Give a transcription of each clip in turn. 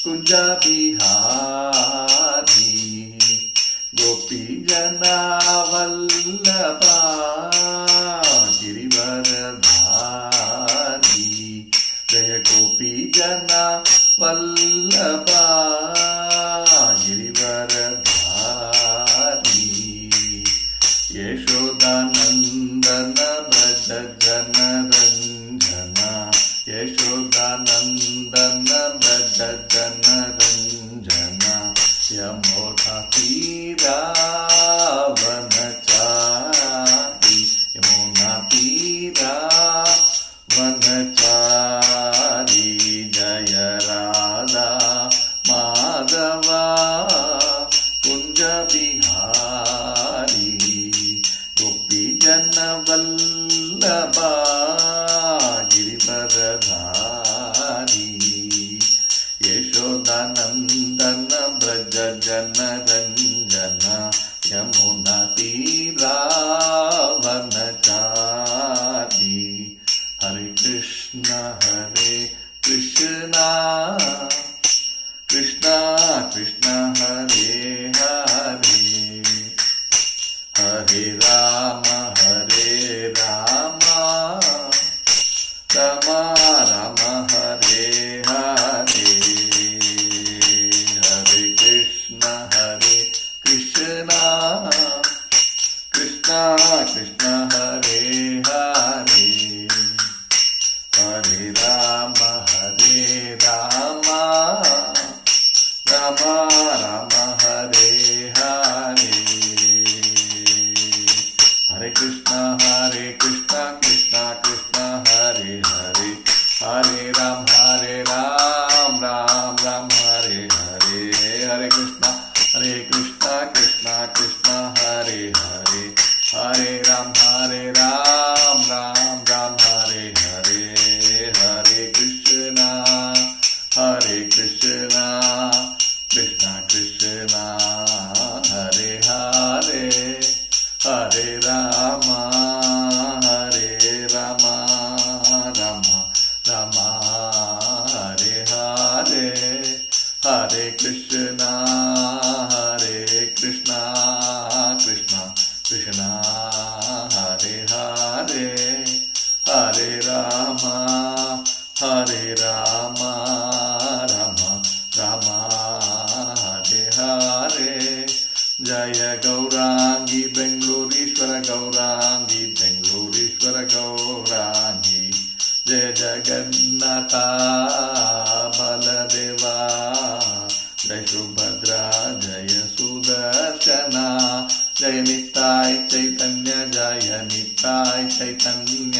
ಕುಂಜ ಬಿಹಾರಿ ಗೋಪಿ ಜನ ವಲ್ಲಭ ಗಿರಿವರಧಾರಿ ಜಯ ಗೋಪಿ ಜನ ವಲ್ಲಭ ಗಿರಿವರಧಾರಿ ಯಶೋದಾನಂದನ ಭಜ ಜನರಂಜನ ಯಶೋದಾನಂದನ ಭಜ ಜನರಂಜನ ಯಮೋದಾ ತೀರಾವನಚಾರಿ ಯಮುನಾ ತೀರಾವನಚಾರಿ ಜಯ ರಾಧಾ ಮಾಧವ ಕುಂಜ ಬಿಹಾರಿ ಗೋಪಿ ಜನ ವಲ್ಲಭ ಗಿರಿವರಧಾರಿ ಯಶೋದಾನಂದನ ಬ್ರಜ ಜನರಂಜನ ಯಮುನಾ ತೀರಾವನಚಾರಿ ಹರೆ ಕೃಷ್ಣ ಕೃಷ್ಣ ಕೃಷ್ಣ ಹರೆ ಹರೆ ಹರೆ ರಾಮ ರಾಮ ರಾಮ ಹರೆ ಹರೆ ಹರೆ ಕೃಷ್ಣ ಕೃಷ್ಣ ಕೃಷ್ಣ ಹರೆ ಹರೆ ಹರೆ ರಾಮ ರಾಮ ರಾಮ ಹರೆ ಹರೆ ಹರೆ ಕೃಷ್ಣ ಕೃಷ್ಣ ಕೃಷ್ಣ ಹರೆ ಹರೆ ಹರೆ ರಾಮ ರಾಮ ಹರೆ ಹರೆ ಹರೆ ಕೃಷ್ಣ ಕೃಷ್ಣ ಕೃಷ್ಣ ಹರೆ ಹರೆ ಹರೆ ರಾಮ ರಾಮ ಹರೆ ಹರೆ ಹರೆ ಕೃಷ್ಣ ಕೃಷ್ಣ ಕೃಷ್ಣ ಹರೆ ಹರೆ ಹರೆ ರಾಮ ರಾಮ ಹರೆ ಹರೆ ಹರೆ ಕೃಷ್ಣ ಕೃಷ್ಣ ಕೃಷ್ಣ ಹರೆ ಹರೆ ಹರೆ ರಾಮ ರಾಮ ಹರೆ ಹರೆ ಜಯ ಗೌರಾಂಗಿ ಬೆಂಗಳೂರೀಶ್ವರ ಗೌರಾಂಗಿ ಬೆಂಗಳೂರೀಶ್ವರ ಗೌರಾಂಗಿ ಜಯ ಜಗನ್ನಾಥ ಬಲದೇವ ಜಯ ಸುಭದ್ರ ಜಯ ಸುದರ್ಶನ ಜಯ ನಿತಾಯ ಚೈತನ್ಯ ಜಯ ನಿತಾಯ ಚೈತನ್ಯ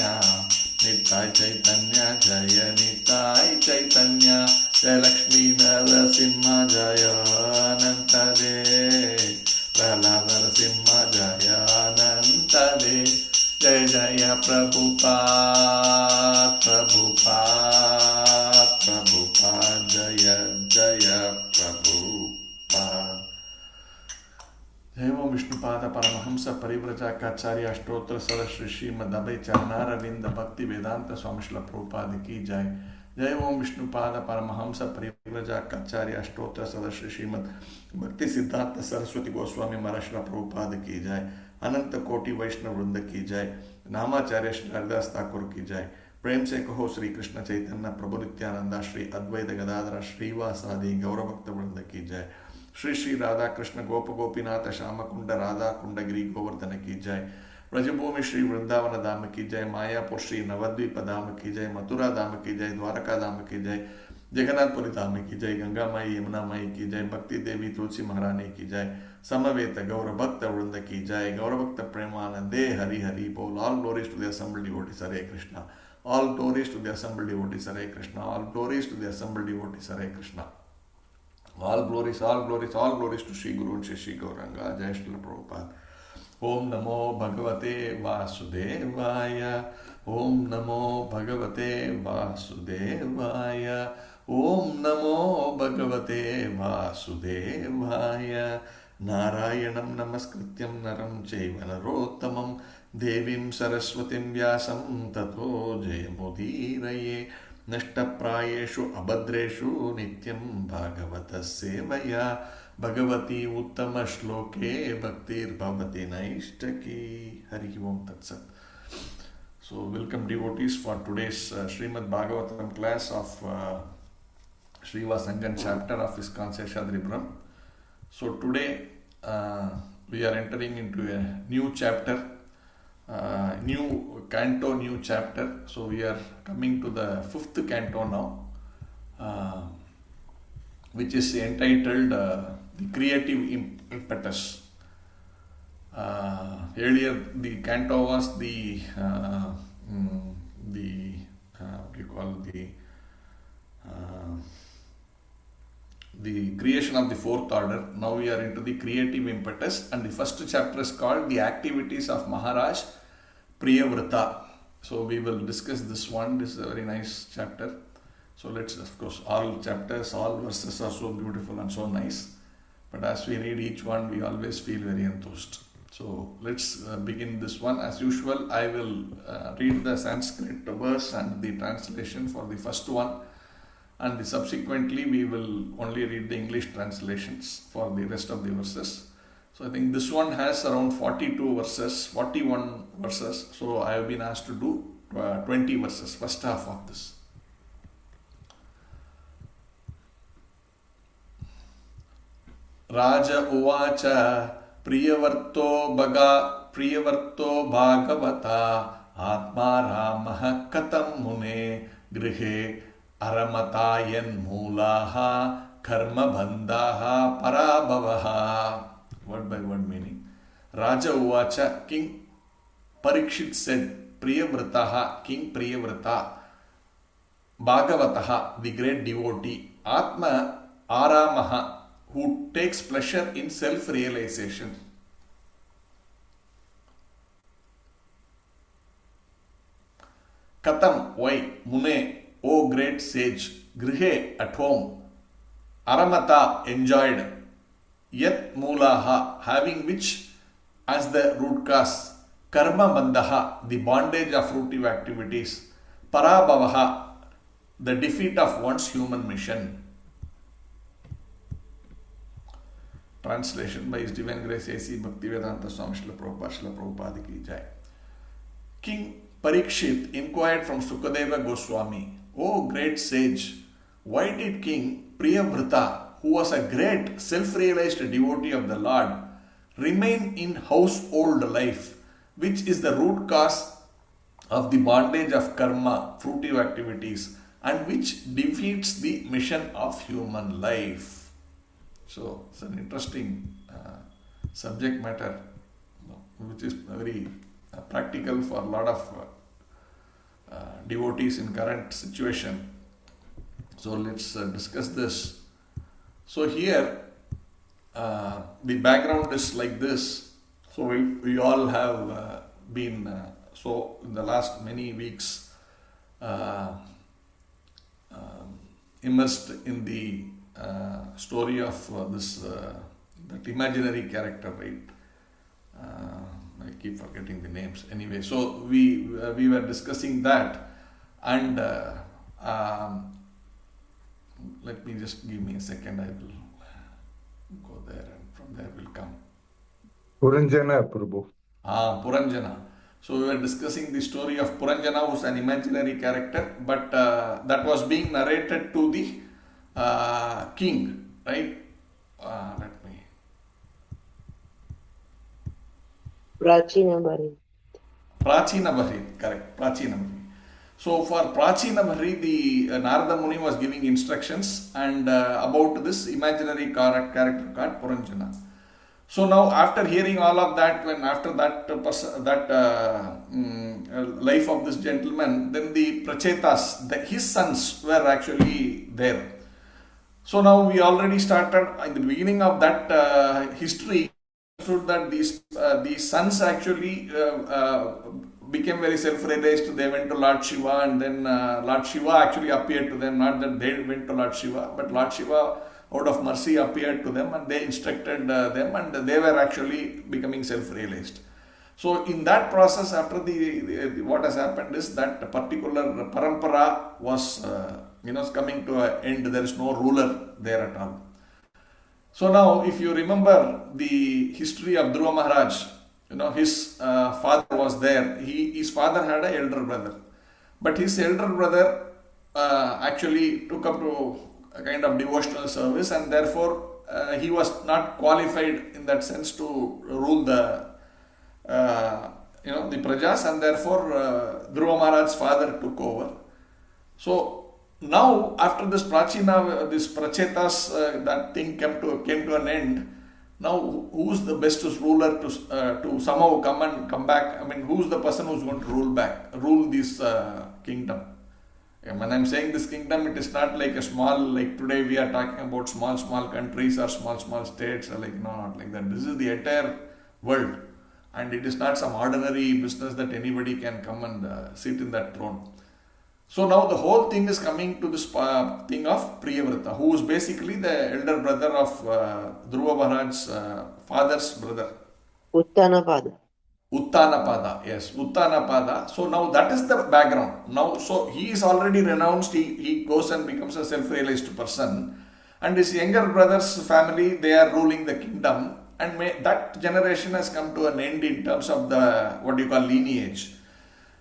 ನಿತಾಯ ಚೈತನ್ಯ ಜಯ ನಿತಾಯ ಚೈತನ್ಯ ಜಯ ಲಕ್ಷ್ಮೀ ನರಸಿಂಹ ಜಯ ಅನಂತದೇ ಪ್ರಹ್ಲಾದ ನರಸಿಂಹ ಜಯ ಅನಂತದೇ ಜಯ ಜಯ ಪ್ರಭುಪಾದ ಜಯ ಜಯ ಪ್ರಭುಪಾದ जय ओम विष्णुपाद परमहंस परिव्रजाचार्य अष्टोत्तर सरश्री श्रीमद अभय चरणारविंद भक्ति वेदांत स्वामी श्रील प्रभुपाद की जय। जय ओम विष्णुपाद परमहंस परिव्रजाचार्य अष्टोत्तर सरश्री श्रीमद भक्ति सिद्धार्थ सरस्वती गोस्वामी महाराज श्रील प्रभुपाद की जय। अनंत कोटि वैष्णव वृंद की जय। नामाचार्य श्री हरिदास ठाकुर की जय। प्रेम से कहो श्री कृष्ण चैतन्य प्रभु नित्यानंद श्री अद्वैत गदाधर श्रीवासादि गौरभक्त वृंद की जय। श्री श्री राधा कृष्ण गोप गोपीनाथ श्याम कुंड राधा कुंडगिरी गोवर्धन की जय। ब्रजभूमि श्री वृंदावन धाम की जय। मायापुर श्री नवद्वीप धाम की जय। मथुरा धाम की जय। द्वारका धाम की जय। जगन्नाथपुरी धाम की जय। गंगा माई यमुना माई की जय। भक्ति देवी तुलसी महारानी की जय। समवेत गौर भक्त वृंद की जय। गौरभक्त प्रेमानंदे हरि हरि बोल। All glories to the assembled devotees Hare Krishna. All glories to the assembled devotees Hare Krishna. All glories to the assembled devotees Hare Krishna. All glories to Shri Guru and Shri Gauranga. Jai Shri Prabhupada. Om Namo Bhagavate Vasudevaya. Om Namo Bhagavate Vasudevaya. Om Namo Bhagavate Vasudevaya. Narayanam Namaskrityam Naram Chaiva Narottamam Devim Saraswatim Vyasam Tato Jayamudiraye. नष्टप्रायेषु अभद्रेषु नित्यं भागवतः सेवया Bhagwati उत्तमश्लोके भक्तिर्भवति नैष्टकी. Hari Om Tat Sat. So welcome devotees for today's Srimad Bhagavatam class of Srivasangan chapter of ISKCON Seshadripuram. So today we are entering into a new chapter, new canto, new chapter. So we are coming to the fifth canto now, which is entitled the creative impetus. Earlier the canto was the what do you call the creation of the fourth order. Now we are into the creative impetus, and the first chapter is called the activities of Maharaj Priyavrata. So we will discuss this one. This is a very nice chapter. So let's, of course, all chapters, all verses are so beautiful and so nice. But as we read each one, we always feel very enthused. So let's begin this one. As usual, I will read the Sanskrit verse and the translation for the first one, and subsequently we will only read the English translations for the rest of the verses. So I think this one has around 42 verses, 41 verses. So I have been asked to do 20 verses, first half of this. Raja Uvacha Priyavarto Bhagavata Atma Ramah Katam Mune Grihe Aramatayan Mulaha Karma Bandhaha Parabhavaha. Word by word meaning. Raja Uvacha, King Parikshit said, Priyavrataha, King Priyavrata, Bhagavataha, the great devotee, Atma Aramaha, who takes pleasure in self-realization. Katam, why? Mune, O great sage, Grihe, at home, Aramata, enjoyed, Yat Mulaha, having which as the root cause, Karma Bandhaha, the bondage of fruitive activities, Parabhavaha, the defeat of one's human mission. Translation by His Divine Grace A.C. Bhaktivedanta Swami Srila Prabhupada Ki Jai. King Parikshit inquired from Sukadeva Goswami, O great sage, why did King Priyavrata, who was a great self-realized devotee of the Lord, remain in household life, which is the root cause of the bondage of karma, fruitive activities, and which defeats the mission of human life? So it's an interesting subject matter, which is very practical for a lot of devotees in current situation. So let's discuss this. So here the background is like this. So we all have been so in the last many weeks immersed in the story of this that imaginary character, right? I keep forgetting the names. Anyway, so we were discussing that, and let me just give me a second. I will go there, and from there will come. Puranjana Prabhu. Puranjana. So we were discussing the story of Puranjana, who's an imaginary character, but that was being narrated to the king, right? Let me. Prachinabhari, correct. Prachinabhari. So for Prachinabhari, the Narada Muni was giving instructions and about this imaginary character called Puranjana. So now, after hearing all of that, when after that life of this gentleman, then the Prachetas, his sons were actually there. So now we already started in the beginning of that history, understood that these sons actually became very self-realized. They went to Lord Shiva, and then Lord Shiva actually appeared to them. Not that they went to Lord Shiva, but Lord Shiva out of mercy appeared to them, and they instructed them, and they were actually becoming self-realized. So in that process, after the what has happened is that particular parampara was coming to an end. There is no ruler there at all. So now, if you remember the history of Dhruva Maharaj, his father was there. His father had an elder brother, but his elder brother actually took up to a kind of devotional service, and therefore he was not qualified in that sense to rule the prajas, and therefore Dhruva Maharaj's father took over. So now, after this Prachina, this Prachetas, that thing came to an end. Now, who's the bestest ruler to somehow come back? I mean, who's the person who's going to rule this kingdom? When I'm saying this kingdom, it is not like like today we are talking about small countries or small states, or like, no, not like that. This is the entire world, and it is not some ordinary business that anybody can come and sit in that throne. So now the whole thing is coming to this thing of Priyavrata, who is basically the elder brother of Dhruva Maharaj's father's brother. Uttanapada. Uttanapada, yes, Uttanapada. So now that is the background. Now, so he is already renounced, he goes and becomes a self-realized person, and his younger brother's family, they are ruling the kingdom, and that generation has come to an end in terms of the, what you call, lineage.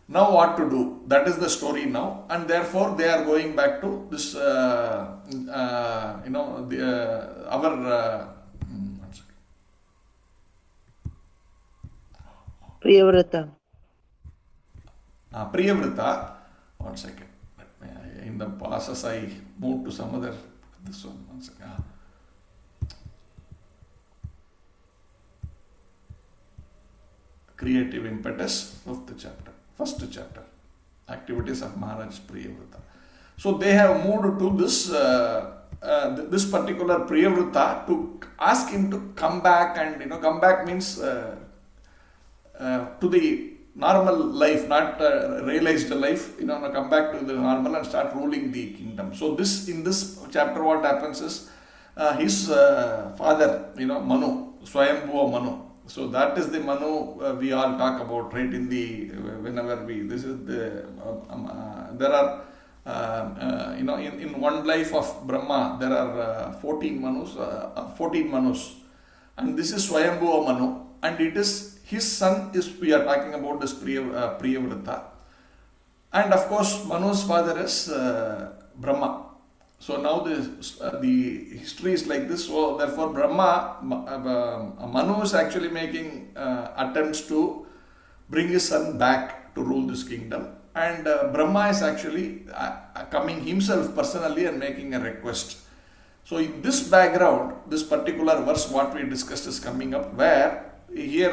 Now what to do? That is the story now, and therefore they are going back to this, our Priyavrata. Priyavrata. 1 second. In the process, I moved to some other. This one. 1 second. Creative impetus, 5th chapter. First chapter, activities of Maharaj Priyavrata. So they have moved to this particular Priyavrata to ask him to come back, and come back means to the normal life, not realized life. Come back to the normal and start ruling the kingdom. So in this chapter, what happens is his father, Manu, Swayambhuva Manu. So that is the Manu we all talk about, right? Whenever this is the, there are, in one life of Brahma, there are 14 Manus, and this is Swayambhuva Manu, and it is his son we are talking about this Priyavrata, and of course Manu's father is Brahma. So now the history is like this. So therefore Manu is actually making attempts to bring his son back to rule this kingdom, and Brahma is actually coming himself personally and making a request. So in this background, this particular verse what we discussed is coming up, where here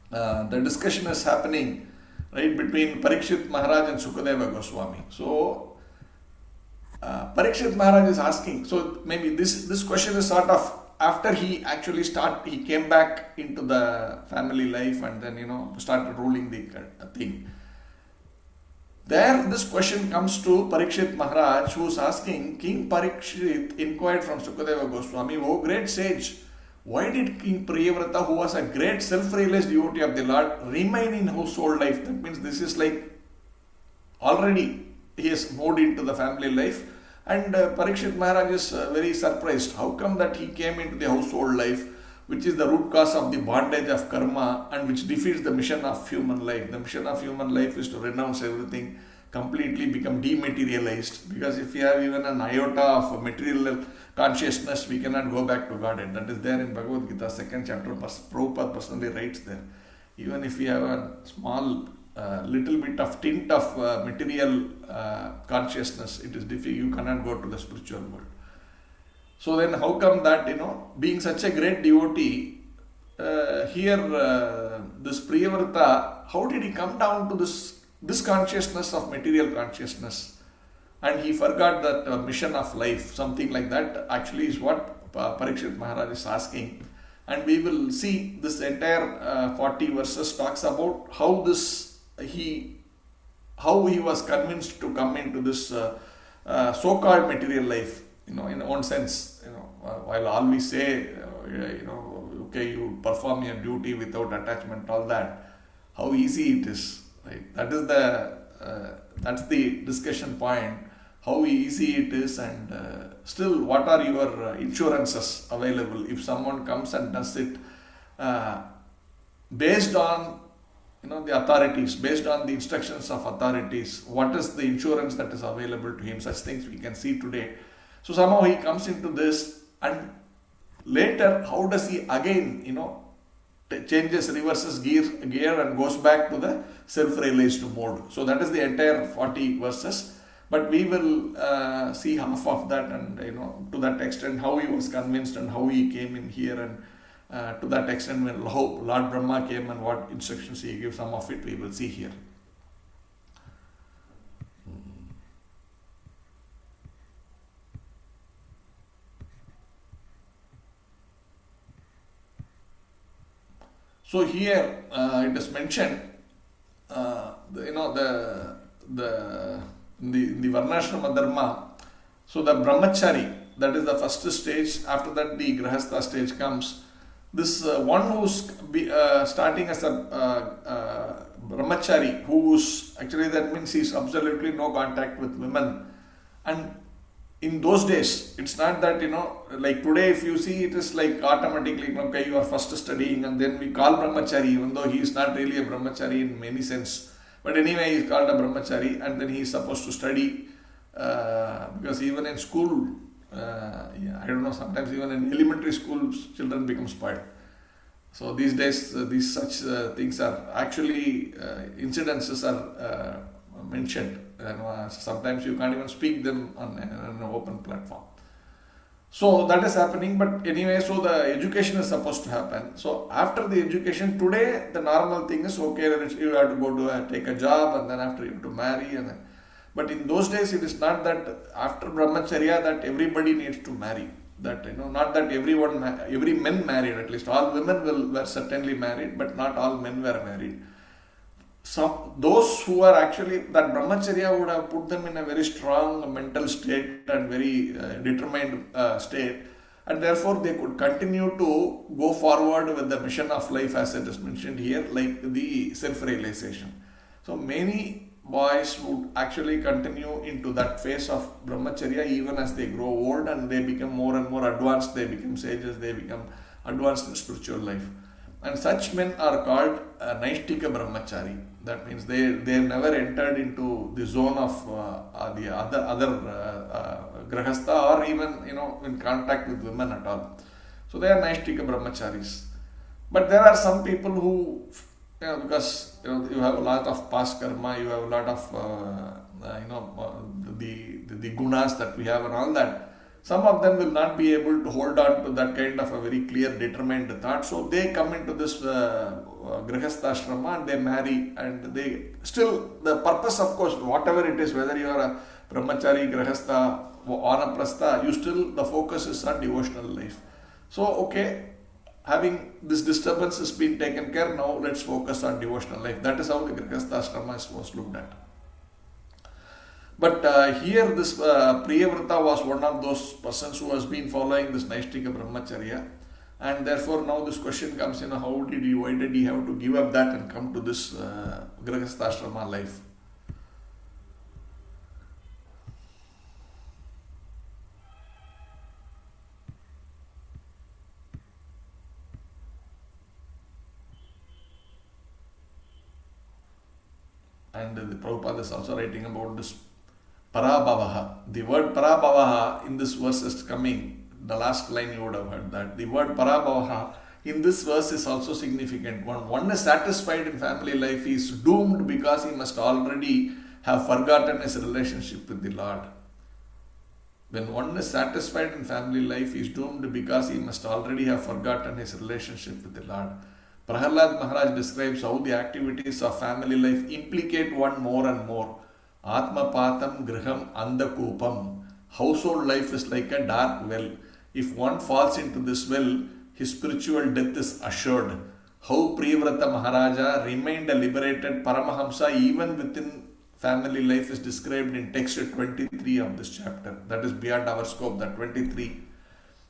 the discussion is happening, right, between Parikshit Maharaj and Sukadeva Goswami. So Parikshit Maharaj is asking, so maybe this question is sort of after he came back into the family life, and then started ruling the thing. There this question comes to Parikshit Maharaj, who is asking, King Parikshit inquired from Sukadeva Goswami, "O great sage, why did King Priyavrata, who was a great self-realized devotee of the Lord, remain in household life?" That means this is like already he has moved into the family life, and Parikshit Maharaj is very surprised. How come that he came into the household life, which is the root cause of the bondage of karma, and which defeats the mission of human life? The mission of human life is to renounce everything, completely become dematerialized, because if you have even an iota of material consciousness, we cannot go back to Godhead. That is there in Bhagavad Gita, 2nd chapter. Prabhupada personally writes there. Even if you have a small little bit of tint of material consciousness, it is difficult, you cannot go to the spiritual world. So then how come that, being such a great devotee, here this Priyavrata, how did he come down to this consciousness of material consciousness? And he forgot that mission of life, something like that actually is what Parikshit Maharaj is asking. And we will see this entire 40 verses talks about how he was convinced to come into this so-called material life, in one sense, while all we say, okay, you perform your duty without attachment, all that. How easy it is, right? That's the discussion point. How easy it is, and still, what are your insurances available if someone comes and does it based on the authorities, based on the instructions of authorities? What is the insurance that is available to him? Such things we can see today. So somehow he comes into this, and later how does he again changes, reverses gear and goes back to the self-realized mode. So that is the entire 40 verses, but we will see half of that, and to that extent how he was convinced and how he came in here, and to that extent when Lord Brahma came and what instructions he gave, some of it we will see here. So here it is mentioned, the in the Varnashrama Dharma. So the Brahmachari, that is the first stage. After that, the Grahastha stage comes. This one who's starting as a Brahmachari, who's actually, that means he's absolutely no contact with women. And in those days, it's not that, like today, if you see, it is like automatically, okay, you are first studying and then we call Brahmachari, even though he is not really a Brahmachari in many sense. But anyway, he is called a Brahmachari, and then he is supposed to study, because even in school, I don't know, sometimes even in elementary school, children become spoiled. So these days, these such things are actually, incidences are mentioned. Sometimes you can't even speak them on an open platform. So that is happening, but anyway, so the education is supposed to happen. So after the education, today the normal thing is, okay, you have to go to take a job, and then after you have to marry, and then, but in those days it is not that after Brahmacharya that everybody needs to marry. That not that every men married, at least all women were certainly married, but not all men were married. Those who are actually, that Brahmacharya would have put them in a very strong mental state and very determined state, and therefore they could continue to go forward with the mission of life, as it is mentioned here, like the self-realization. So many boys would actually continue into that phase of Brahmacharya even as they grow old and they become more and more advanced, they become sages, they become advanced in spiritual life. And such men are called Naishtika Brahmachari. That means they have never entered into the zone of the other Grahastha, or even in contact with women at all. So they are Naishtika Brahmacharis. But there are some people who, because you have a lot of past karma, you have a lot of the gunas that we have and all that. Some of them will not be able to hold on to that kind of a very clear, determined thought. So they come into this Grihastha and they marry, and they still, the purpose, of course, whatever it is, whether you are a Brahmachari, Grihastha, Vanaprastha, you still, the focus is on devotional life. So, okay, having this disturbance has been taken care, now let's focus on devotional life. That is how the Grihastha was looked at. But here this Priyavrata was one of those persons who has been following this Naishtika Brahmacharya, and therefore now this question comes, why did he have to give up that and come to this Grihastha life? And the Prabhupada is also writing about this Parabhavaha. The word Parabhavaha in this verse is coming. The last line you would have heard that. The word Parabhavaha in this verse is also significant. When one is satisfied in family life, he is doomed because he must already have forgotten his relationship with the Lord. When one is satisfied in family life, he is doomed because he must already have forgotten his relationship with the Lord. Prahalad Maharaj describes how the activities of family life implicate one more and more. Atmapatam griham andakupam. Household life is like a dark well. If one falls into this well, his spiritual death is assured. How Priyavrata Maharaja remained a liberated Paramahamsa even within family life is described in text 23 of this chapter. That is beyond our scope, that 23.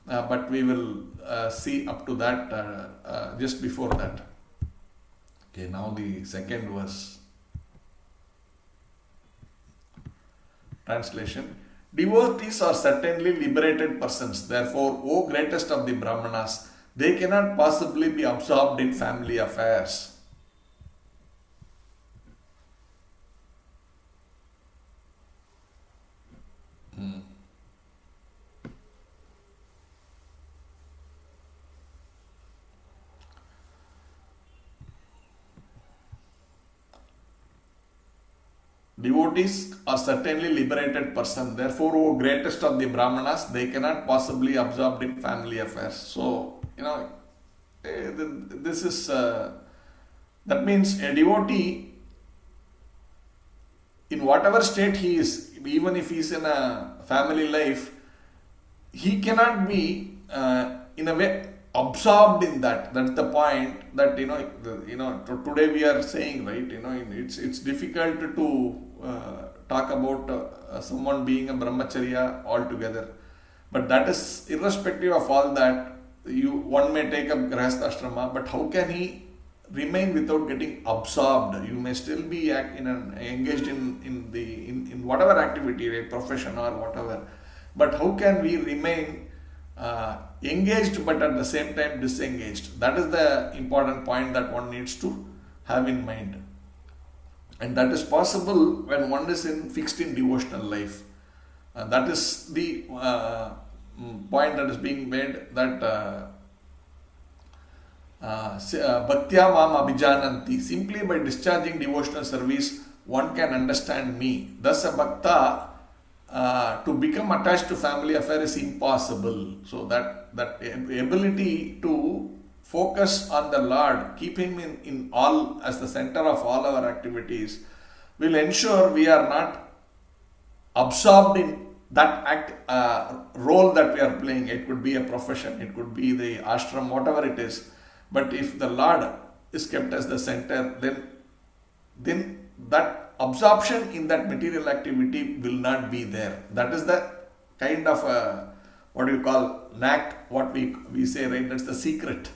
but we will see up to that just before that. Okay, now the second verse. Translation. Devotees are certainly liberated persons. Therefore, O greatest of the Brahmanas, they cannot possibly be absorbed in family affairs. Devotees are certainly liberated person. Therefore, O greatest of the Brahmanas, they cannot possibly absorbed in family affairs. So, this is that means a devotee, in whatever state he is, even if he is in a family life, he cannot be in a way absorbed in that. That's the point that today we are saying, right? It's difficult to talk about someone being a brahmacharya altogether, but that is irrespective of all that. One may take up grahastha ashrama, but how can he remain without getting absorbed? You may still be engaged in whatever activity, right, profession or whatever, but how can we remain engaged but at the same time disengaged? That is the important point that one needs to have in mind, and that is possible when one is fixed in devotional life. That is the point that is being made, that bhaktya mam abhijananti. Simply by discharging devotional service, one can understand me. Thus, a bhakta to become attached to family affair is impossible. So that ability to focus on the Lord, keep Him in all as the center of all our activities, will ensure we are not absorbed in that role that we are playing. It could be a profession, it could be the ashram, whatever it is. But if the Lord is kept as the center, then that absorption in that material activity will not be there. That is the kind of what you call knack, what we say, right? That's the secret.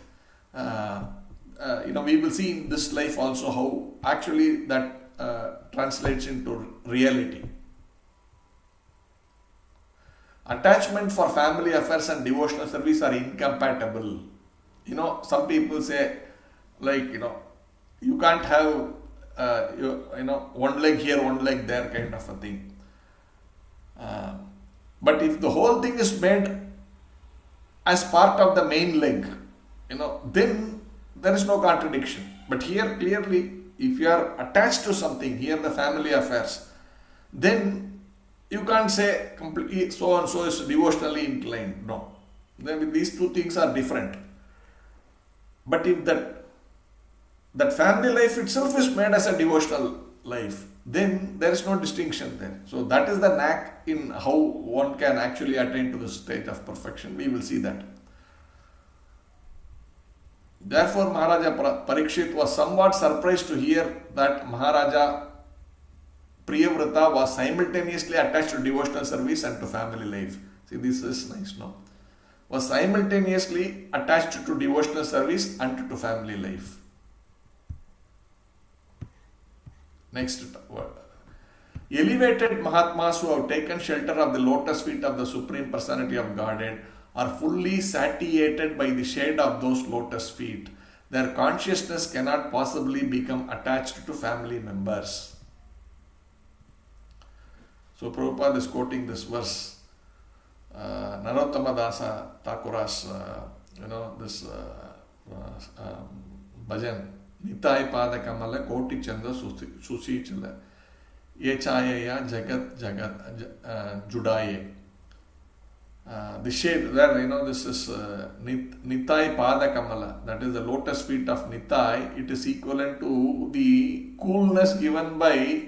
We will see in this life also how actually that translates into reality. Attachment for family affairs and devotional service are incompatible. Some people say, you can't have one leg here, one leg there kind of a thing. But if the whole thing is made as part of the main leg, then there is no contradiction. But here clearly, if you are attached to something, here the family affairs, then you can't say completely so and so is devotionally inclined. No. Then these two things are different. But if that family life itself is made as a devotional life, then there is no distinction there. So that is the knack in how one can actually attain to the state of perfection. We will see that. Therefore, Maharaja Parikshit was somewhat surprised to hear that Maharaja Priyavrata was simultaneously attached to devotional service and to family life. See, this is nice, no? Was simultaneously attached to devotional service and to family life. Next word. Elevated Mahatmas who have taken shelter of the lotus feet of the Supreme Personality of Godhead are fully satiated by the shade of those lotus feet. Their consciousness cannot possibly become attached to family members. So Prabhupada is quoting this verse. Narottama Dasa Thakura's, this bhajan. Nitai pada kamala koti chanda susi chala. Ye chayaya jagat judaye. The shade there, this is Nitai pada kamala. That is the lotus feet of Nitai. It is equivalent to the coolness given by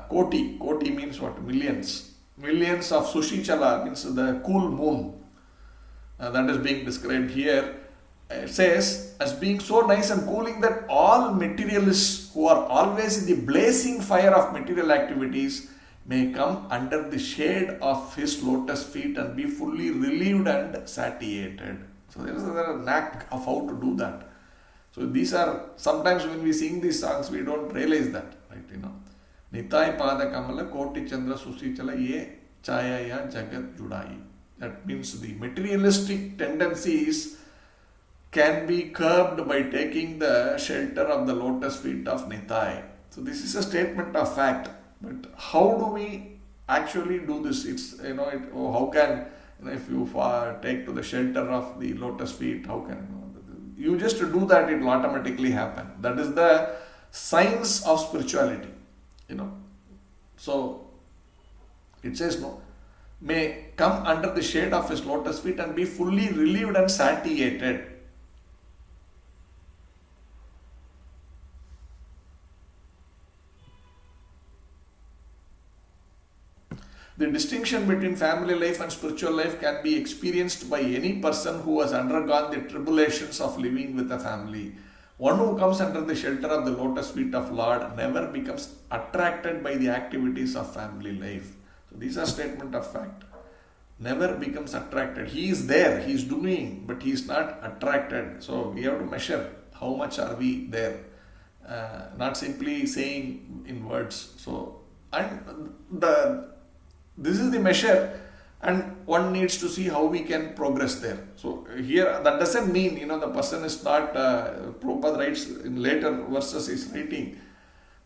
Koti. Koti means what? Millions. Millions of Sushichala means the cool moon. That is being described here. It says as being so nice and cooling that all materialists who are always in the blazing fire of material activities may come under the shade of his lotus feet and be fully relieved and satiated. So there is a knack of how to do that. So these are, sometimes when we sing these songs, we don't realize that, right? Nitai pada kamala koti chandra susichala ye chaya ya jagat judai. That means the materialistic tendencies can be curbed by taking the shelter of the lotus feet of Nitai. So this is a statement of fact. But how do we actually do this? It's, how can, if you take to the shelter of the lotus feet, how can, you just do that, it will automatically happen. That is the science of spirituality, So it says, may come under the shade of his lotus feet and be fully relieved and satiated. The distinction between family life and spiritual life can be experienced by any person who has undergone the tribulations of living with a family. One who comes under the shelter of the lotus feet of Lord never becomes attracted by the activities of family life. So these are statements of fact. Never becomes attracted. He is there, he is doing, but he is not attracted. So we have to measure how much are we there. Not simply saying in words. So, and this is the measure, and one needs to see how we can progress there. So here, that doesn't mean, the person is not, Prabhupada writes in later verses he's writing,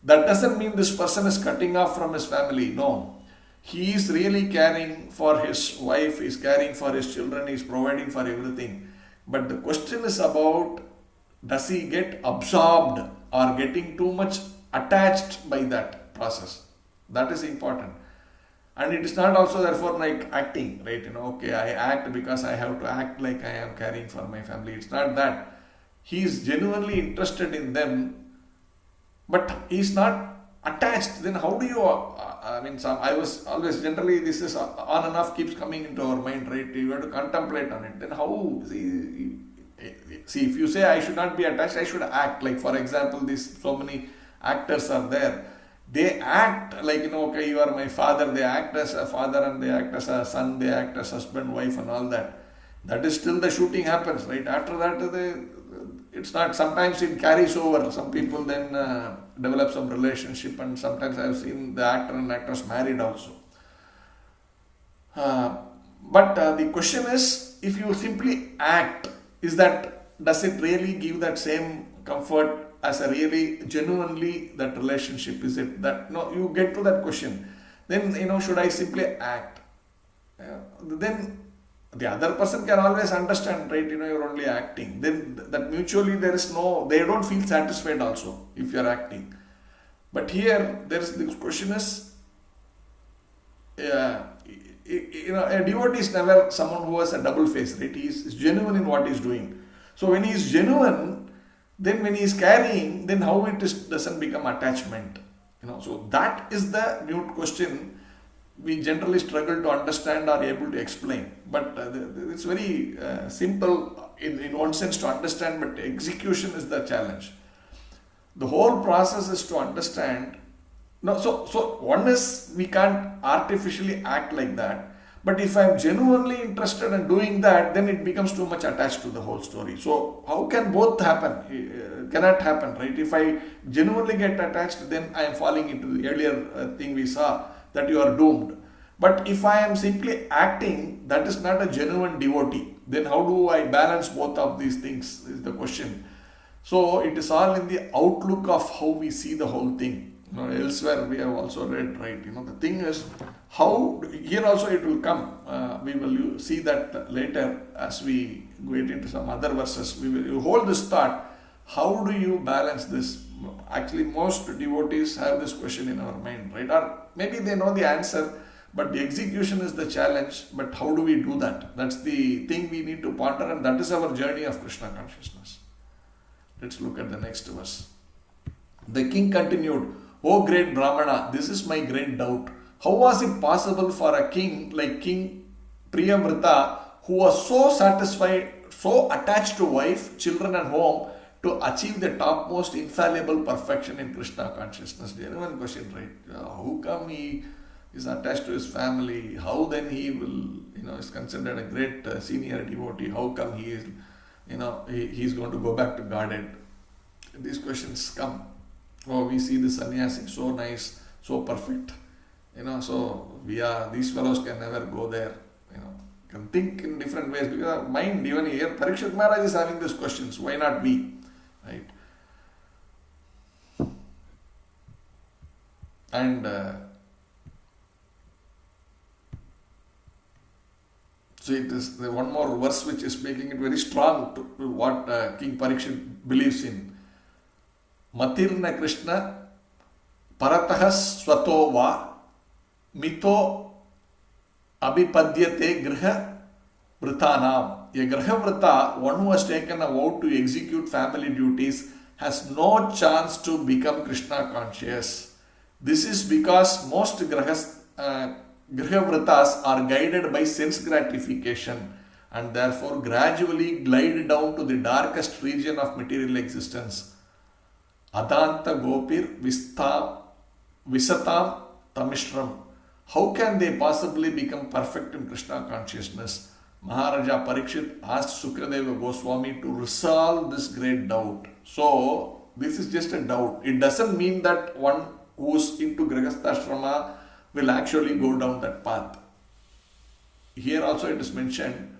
that doesn't mean this person is cutting off from his family. No. He is really caring for his wife, he is caring for his children, he is providing for everything. But the question is about, does he get absorbed or getting too much attached by that process? That is important. And it is not also therefore like acting, right? Okay, I act because I have to act like I am caring for my family. It's not that. He is genuinely interested in them, but he is not attached. Then how do you, I was always, generally this is on and off keeps coming into our mind, right? You have to contemplate on it. Then how, see, if you say I should not be attached, I should act. Like for example, so many actors are there. They act like, okay, you are my father. They act as a father and they act as a son. They act as husband, wife and all that. That is still the shooting happens, right? After that, it's not, sometimes it carries over. Some people then develop some relationship, and sometimes I have seen the actor and actress married also. But the question is, if you simply act, does it really give that same comfort as a really genuinely that relationship? Is it that, no, you get to that question, then should I simply act? Then the other person can always understand, right? You're only acting. Then that mutually they don't feel satisfied also if you're acting. But here the question is, a devotee is never someone who has a double face, right? He is genuine in what he is doing. So when he is genuine, then when he is carrying, then how it doesn't become attachment? So that is the mute question we generally struggle to understand or able to explain. But it's very simple in one sense to understand, but execution is the challenge. The whole process is to understand. So one is, we can't artificially act like that. But if I'm genuinely interested in doing that, then it becomes too much attached to the whole story. So how can both happen? Cannot happen, right? If I genuinely get attached, then I am falling into the earlier thing we saw, that you are doomed. But if I am simply acting, that is not a genuine devotee. Then how do I balance both of these things is the question. So it is all in the outlook of how we see the whole thing. Elsewhere we have also read, right? The thing is, how, here also it will come. We will see that later as we get into some other verses. We will hold this thought. How do you balance this? Actually, most devotees have this question in our mind, right? Or maybe they know the answer, but the execution is the challenge. But how do we do that? That's the thing we need to ponder, and that is our journey of Krishna consciousness. Let's look at the next verse. The king continued, "O great Brahmana, this is my great doubt. How was it possible for a king like King Priyavrata, who was so satisfied, so attached to wife, children and home, to achieve the topmost infallible perfection in Krishna consciousness?" Genuine question, right? How come he is attached to his family, how then he will, is considered a great senior devotee, how come he is, he's going to go back to Godhead? These questions come. Oh, we see the sannyasi so nice, so perfect, so these fellows can never go there, can think in different ways, because our mind, even here, Parikshit Maharaj is having these questions, why not we, right? And so it is the one more verse which is making it very strong to what King Parikshit believes in. Matirna Krishna paratah swato va mito abhipadyate griha vritanam. A griha vrita, one who has taken a vow to execute family duties, has no chance to become Krishna conscious. This is because most griha vritas are guided by sense gratification and therefore gradually glide down to the darkest region of material existence. Adanta gopir visatam tamishram. How can they possibly become perfect in Krishna consciousness? Maharaja Parikshit asked Sukadeva Goswami to resolve this great doubt. So, this is just a doubt. It doesn't mean that one who is into Grihastha will actually go down that path. Here also it is mentioned,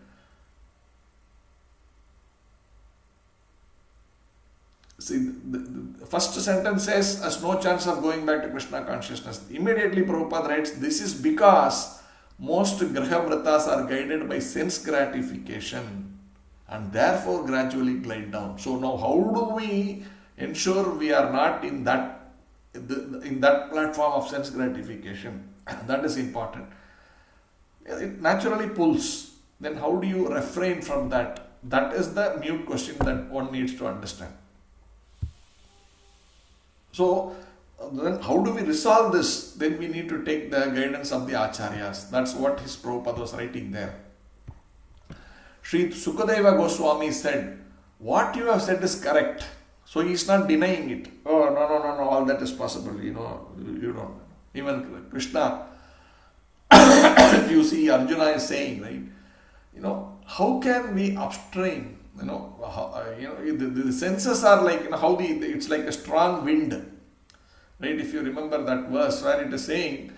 see, the first sentence says, has no chance of going back to Krishna consciousness. Immediately Prabhupada writes, this is because most Griha Vratas are guided by sense gratification and therefore gradually glide down. So now how do we ensure we are not in that platform of sense gratification? That is important. It naturally pulls. Then how do you refrain from that? That is the mute question that one needs to understand. So then how do we resolve this? Then we need to take the guidance of the Acharyas. That's what his Prabhupada was writing there. Sri Sukadeva Goswami said, what you have said is correct. So he is not denying it. Oh, no, all that is possible. You don't. Even Krishna, if you see Arjuna is saying, right, how can we abstain? The senses are like, it's like a strong wind, right? If you remember that verse where it is saying,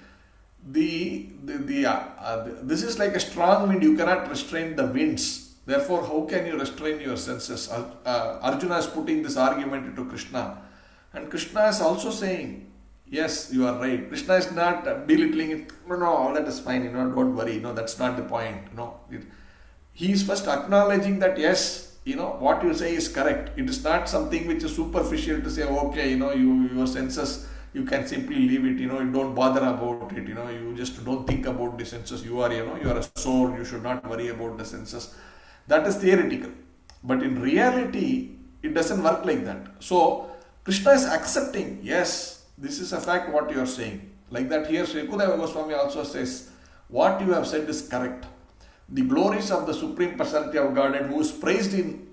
this is like a strong wind, you cannot restrain the winds. Therefore, how can you restrain your senses? Arjuna is putting this argument to Krishna. And Krishna is also saying, yes, you are right. Krishna is not belittling it. No, all that is fine, don't worry, that's not the point. He is first acknowledging that, yes, what you say is correct. It is not something which is superficial to say, okay, your senses, you can simply leave it, you don't bother about it, you just don't think about the senses. You are, you are a soul, you should not worry about the senses. That is theoretical. But in reality, it doesn't work like that. So, Krishna is accepting, yes, this is a fact what you are saying. Like that here, Sri Sukadeva Goswami also says, what you have said is correct. The glories of the Supreme Personality of Godhead, who is praised in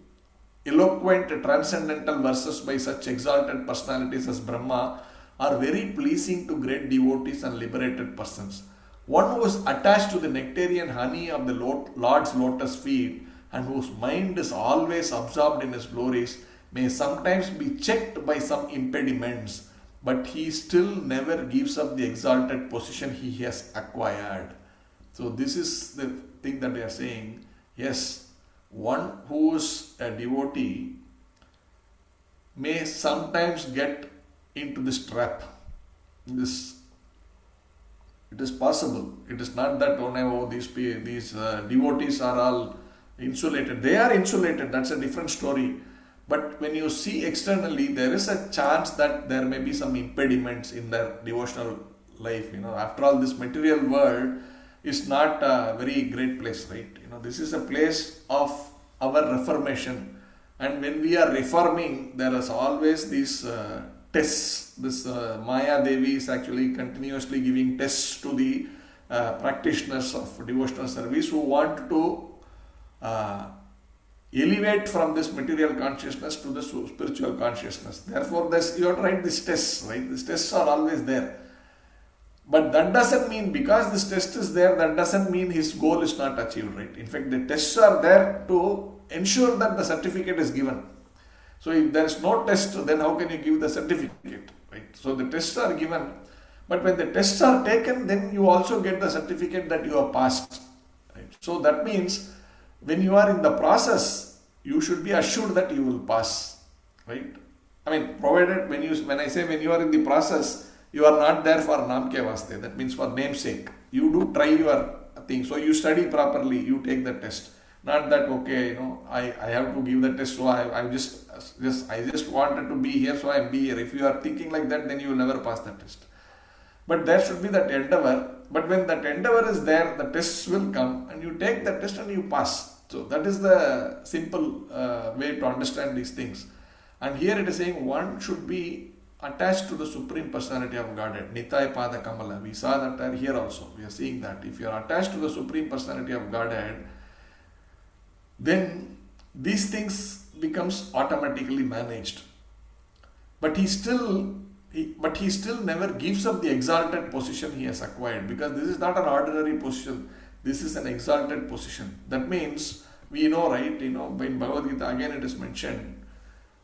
eloquent transcendental verses by such exalted personalities as Brahma, are very pleasing to great devotees and liberated persons. One who is attached to the nectarian honey of the Lord's lotus feet and whose mind is always absorbed in his glories may sometimes be checked by some impediments, but he still never gives up the exalted position he has acquired. So this is the thing that they are saying. Yes, one who is a devotee may sometimes get into this trap. It is possible. It is not that these devotees are all insulated. They are insulated. That's a different story. But when you see externally, there is a chance that there may be some impediments in their devotional life. After all, this material world is not a very great place, right? This is a place of our reformation. And when we are reforming, there is always these tests. This Maya Devi is actually continuously giving tests to the practitioners of devotional service who want to elevate from this material consciousness to the spiritual consciousness. Therefore, you have to write these tests, right? These tests are always there. But that doesn't mean, because this test is there, that doesn't mean his goal is not achieved, right? In fact, the tests are there to ensure that the certificate is given. So if there is no test, then how can you give the certificate, right? So the tests are given, but when the tests are taken, then you also get the certificate that you have passed, right? So that means when you are in the process, you should be assured that you will pass, right? I mean, provided when I say when you are in the process, you are not there for namke vaste, that means for namesake. You do try your thing, so you study properly, you take the test. Not that, okay, I have to give the test, so I just wanted to be here, so I am be here. If you are thinking like that, then you will never pass the test. But there should be that endeavor. But when that endeavor is there, the tests will come, and you take the test and you pass. So that is the simple way to understand these things. And here it is saying one should be attached to the Supreme Personality of Godhead. Nitai Pada Kamala. We saw that here also. We are seeing that. If you are attached to the Supreme Personality of Godhead, then these things becomes automatically managed. But he still never gives up the exalted position he has acquired, because this is not an ordinary position. This is an exalted position. That means, we know, right, in Bhagavad Gita again it is mentioned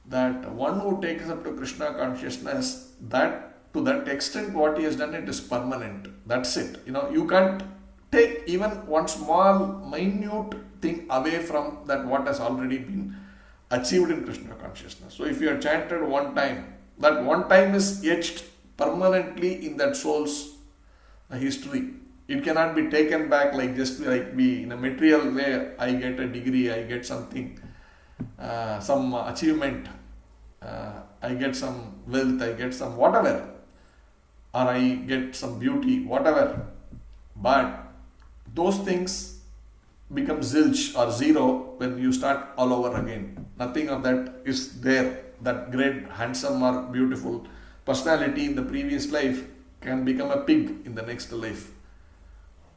that one who takes up to Krishna consciousness, that to that extent what he has done, it is permanent. That's it. You can't take even one small, minute thing away from that what has already been achieved in Krishna consciousness. So if you have chanted one time, that one time is etched permanently in that soul's history. It cannot be taken back like just like we in a material way. I get a degree, I get something, some achievement, I get some wealth, I get some whatever, or I get some beauty, whatever. But those things become zilch or zero when you start all over again. Nothing of that is there. That great, handsome or beautiful personality in the previous life can become a pig in the next life.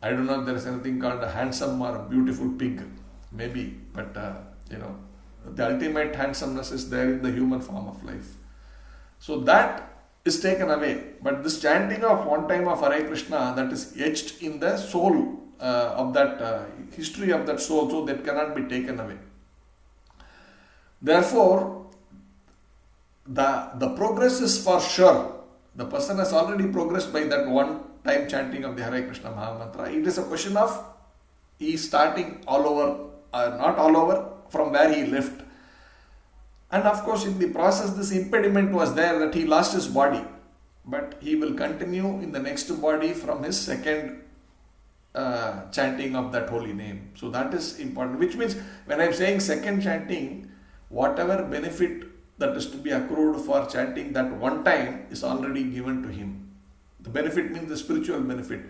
I don't know if there is anything called a handsome or a beautiful pig. Maybe, but the ultimate handsomeness is there in the human form of life. So that is taken away. But this chanting of one time of Hare Krishna, that is etched in the soul of that history of that soul, so that cannot be taken away. Therefore, the progress is for sure. The person has already progressed by that one time chanting of the Hare Krishna Mahamantra. It is a question of he is starting all over, not all over, from where he left. And of course, in the process, this impediment was there that he lost his body. But he will continue in the next body from his second chanting of that holy name. So that is important. Which means, when I am saying second chanting, whatever benefit that is to be accrued for chanting that one time is already given to him. The benefit means the spiritual benefit.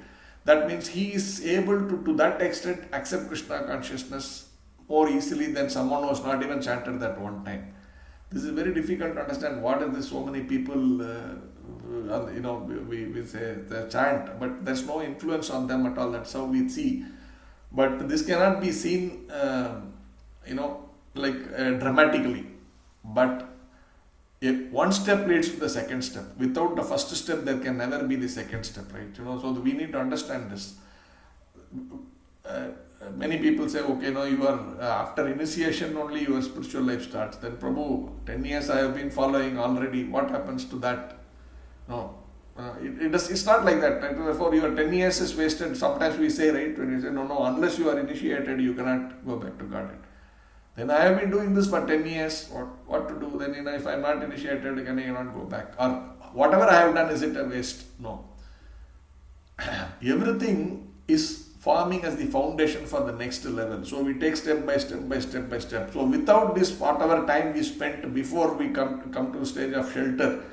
That means he is able to that extent, accept Krishna consciousness more easily than someone who has not even chanted that one time. This is very difficult to understand. What is this? So many people, we say they chant, but there's no influence on them at all. That's how we see. But this cannot be seen, dramatically. But if one step leads to the second step. Without the first step, there can never be the second step, right? So we need to understand this. Many people say, okay, you are after initiation only your spiritual life starts. Then Prabhu, 10 years I have been following already. What happens to that? No, it's not like that. Therefore, your 10 years is wasted. Sometimes we say, right, when we say, no, unless you are initiated, you cannot go back to Godhead. Then I have been doing this for 10 years. What to do? Then, if I am not initiated, can I not go back? Or whatever I have done, is it a waste? No. Everything is forming as the foundation for the next level. So we take step by step by step by step. So without this, whatever time we spent before we come to the stage of shelter,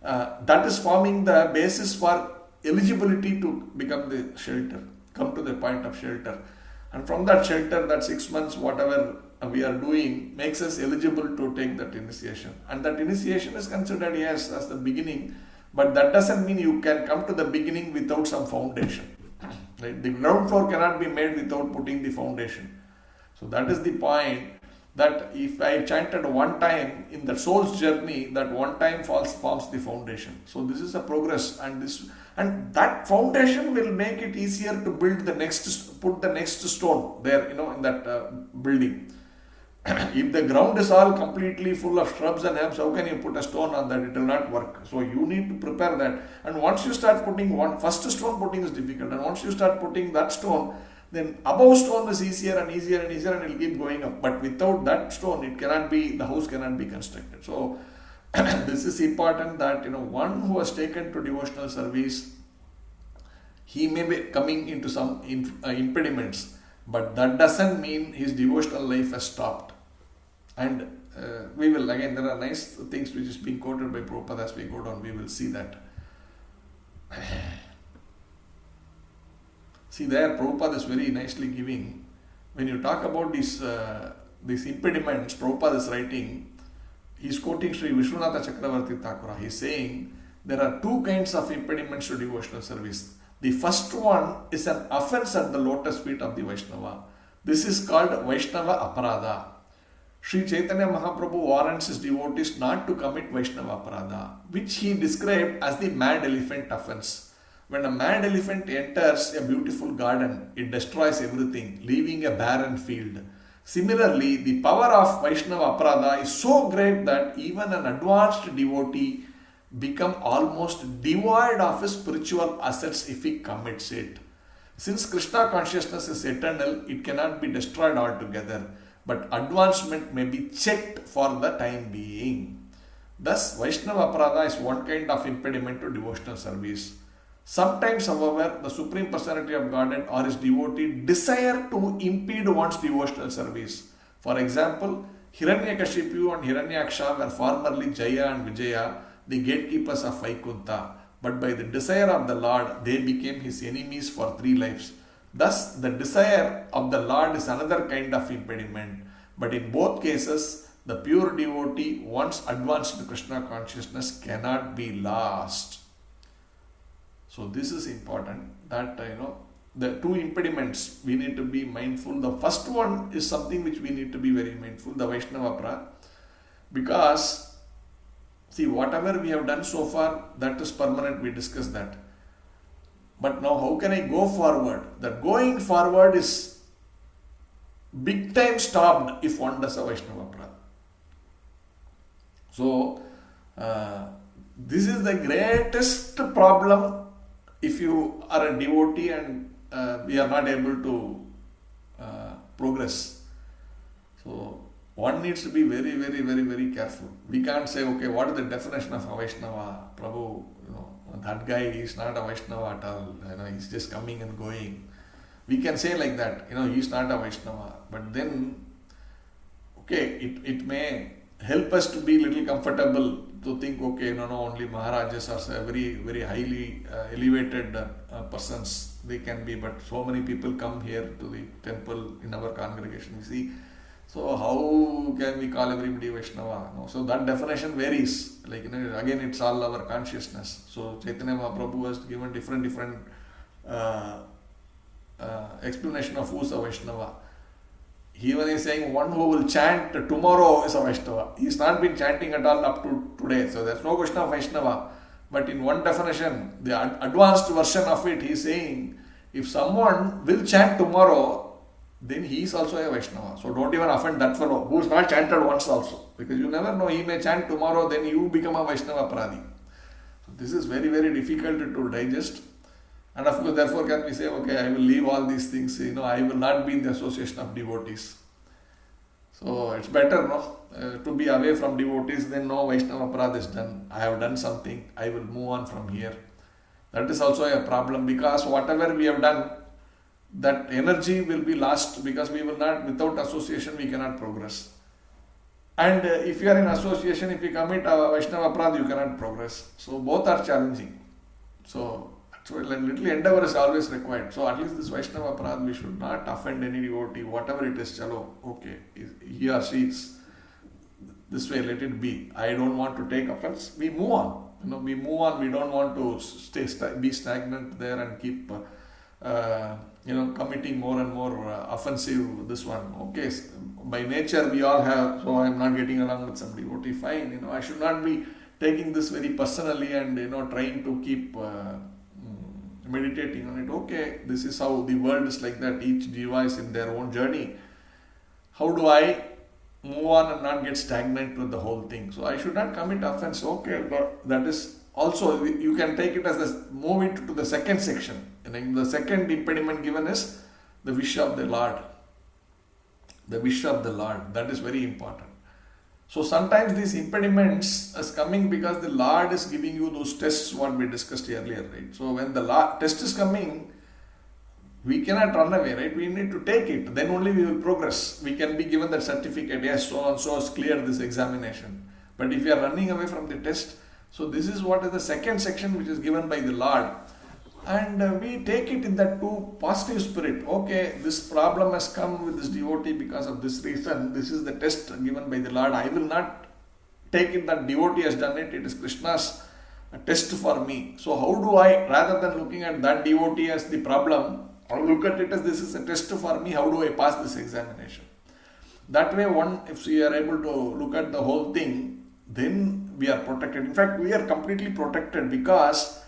that is forming the basis for eligibility to become the shelter, come to the point of shelter. And from that shelter, that 6 months, whatever we are doing, makes us eligible to take that initiation. And that initiation is considered, yes, as the beginning, but that doesn't mean you can come to the beginning without some foundation. Right? The ground floor cannot be made without putting the foundation. So that is the point. that if I chanted one time in the soul's journey, that one time forms the foundation. So this is a progress, and that foundation will make it easier to put the next stone there, in that building. If the ground is all completely full of shrubs and herbs, how can you put a stone on that? It will not work. So you need to prepare that. And once you start putting first stone putting is difficult. And once you start putting that stone, then above stone is easier and easier and easier, and it will keep going up. But without that stone, the house cannot be constructed. So this is important that, one who has taken to devotional service, he may be coming into some impediments, but that doesn't mean his devotional life has stopped. And we will, again, there are nice things which is being quoted by Prabhupada as we go down, we will see that. See there, Prabhupada is very nicely giving. When you talk about these impediments, Prabhupada is writing, he is quoting Sri Vishwanatha Chakravarti Thakura. He is saying, there are two kinds of impediments to devotional service. The first one is an offense at the lotus feet of the Vaishnava. This is called Vaishnava Aparadha. Sri Chaitanya Mahaprabhu warns his devotees not to commit Vaishnava Aparadha, which he described as the mad elephant offense. When a mad elephant enters a beautiful garden, it destroys everything, leaving a barren field. Similarly, the power of Vaishnava Aparadha is so great that even an advanced devotee become almost devoid of his spiritual assets if he commits it. Since Krishna consciousness is eternal, it cannot be destroyed altogether, but advancement may be checked for the time being. Thus, Vaishnava Aparadha is one kind of impediment to devotional service. Sometimes, however, the Supreme Personality of Godhead or his devotee desire to impede one's devotional service. For example, Hiranyakashipu and Hiranyaksha were formerly Jaya and Vijaya, the gatekeepers of Vaikuntha, but by the desire of the Lord, they became his enemies for 3 lives. Thus, the desire of the Lord is another kind of impediment, but in both cases, the pure devotee, once advanced to Krishna consciousness, cannot be lost. So this is important, that the two impediments we need to be mindful. The first one is something which we need to be very mindful, the Vaishnava Aparadha, because see, whatever we have done so far, that is permanent, we discussed that. But now how can I go forward? That going forward is big time stopped if one does a Vaishnava Aparadha. So, this is the greatest problem if you are a devotee and we are not able to progress. So, one needs to be very, very, very, very careful. We can't say, okay, what is the definition of a Vaishnava? Prabhu, that guy is not a Vaishnava at all. He's just coming and going. We can say like that, he's not a Vaishnava. But then, okay, it may help us to be little comfortable to think, okay, only Maharajas are very, very highly elevated persons. They can be, but so many people come here to the temple in our congregation. You see, so how can we call everybody Vaishnava? No? So that definition varies. Like, again, it's all our consciousness. So Chaitanya Mahaprabhu has given different explanation of who is a Vaishnava. He even is saying one who will chant tomorrow is a Vaishnava. He has not been chanting at all up to today. So there's no question of Vaishnava. But in one definition, the advanced version of it, he is saying, if someone will chant tomorrow, then he is also a Vaishnava. So don't even offend that fellow who is not chanted once also. Because you never know, he may chant tomorrow, then you become a Vaishnava Aparadhi. So this is very, very difficult to digest. And of course, therefore can we say, okay, I will leave all these things, I will not be in the association of devotees. So it's better, to be away from devotees than no Vaishnava Aparadha is done. I have done something, I will move on from here. That is also a problem, because whatever we have done, that energy will be lost, because we will not, without association we cannot progress. And if you are in association, if you commit a Vaishnava Aparadha, you cannot progress. So both are challenging. So little endeavor is always required. So at least this Vaishnava Aparadha, we should not offend any devotee, whatever it is, chalo, okay, he or she is this way, let it be. I don't want to take offense. We move on. We move on. We don't want to be stagnant there and keep committing more and more offensive this one. Okay, by nature we all have, so I'm not getting along with some devotee, fine, I should not be taking this very personally and trying to keep meditating on it. Okay, this is how the world is like that, each jiva is in their own journey. How do I move on and not get stagnant with the whole thing? So I should not commit offense. Okay, but that is also, you can take it as move it to the second section. And the second impediment given is the wish of the Lord. The wish of the Lord, that is very important. So sometimes these impediments is coming because the Lord is giving you those tests what we discussed earlier, right? So when the test is coming, we cannot run away, right? We need to take it. Then only we will progress. We can be given that certificate. Yes, so and so has cleared this examination. But if you are running away from the test, so this is what is the second section which is given by the Lord. And we take it in that too positive spirit. Okay, this problem has come with this devotee because of this reason. This is the test given by the Lord. I will not take it that devotee has done it. It is Krishna's test for me. So how do I, rather than looking at that devotee as the problem, I'll look at it as this is a test for me. How do I pass this examination? That way, if we are able to look at the whole thing, then we are protected. In fact, we are completely protected because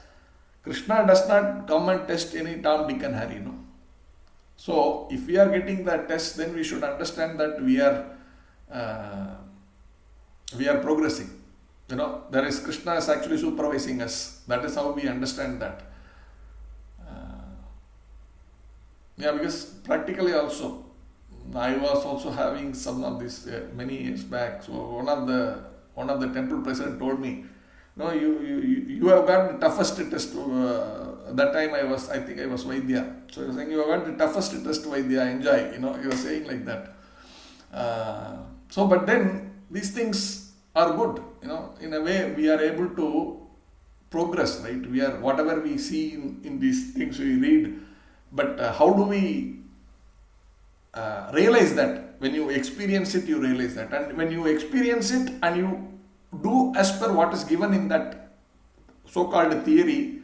Krishna does not come and test any Tom, Dick and Harry. So, if we are getting that test, then we should understand that we are progressing. There is Krishna is actually supervising us. That is how we understand that. Because practically also, I was also having some of this many years back. So one of the temple president told me, "No, you have got the toughest test." That time I think I was Vaidya. So he was saying, "You have got the toughest test, Vaidya. Enjoy." He was saying like that. But then these things are good. In a way we are able to progress, right? We are, whatever we see in these things we read. But how do we realize that? When you experience it, you realize that. And when you experience it and you do as per what is given in that so-called theory,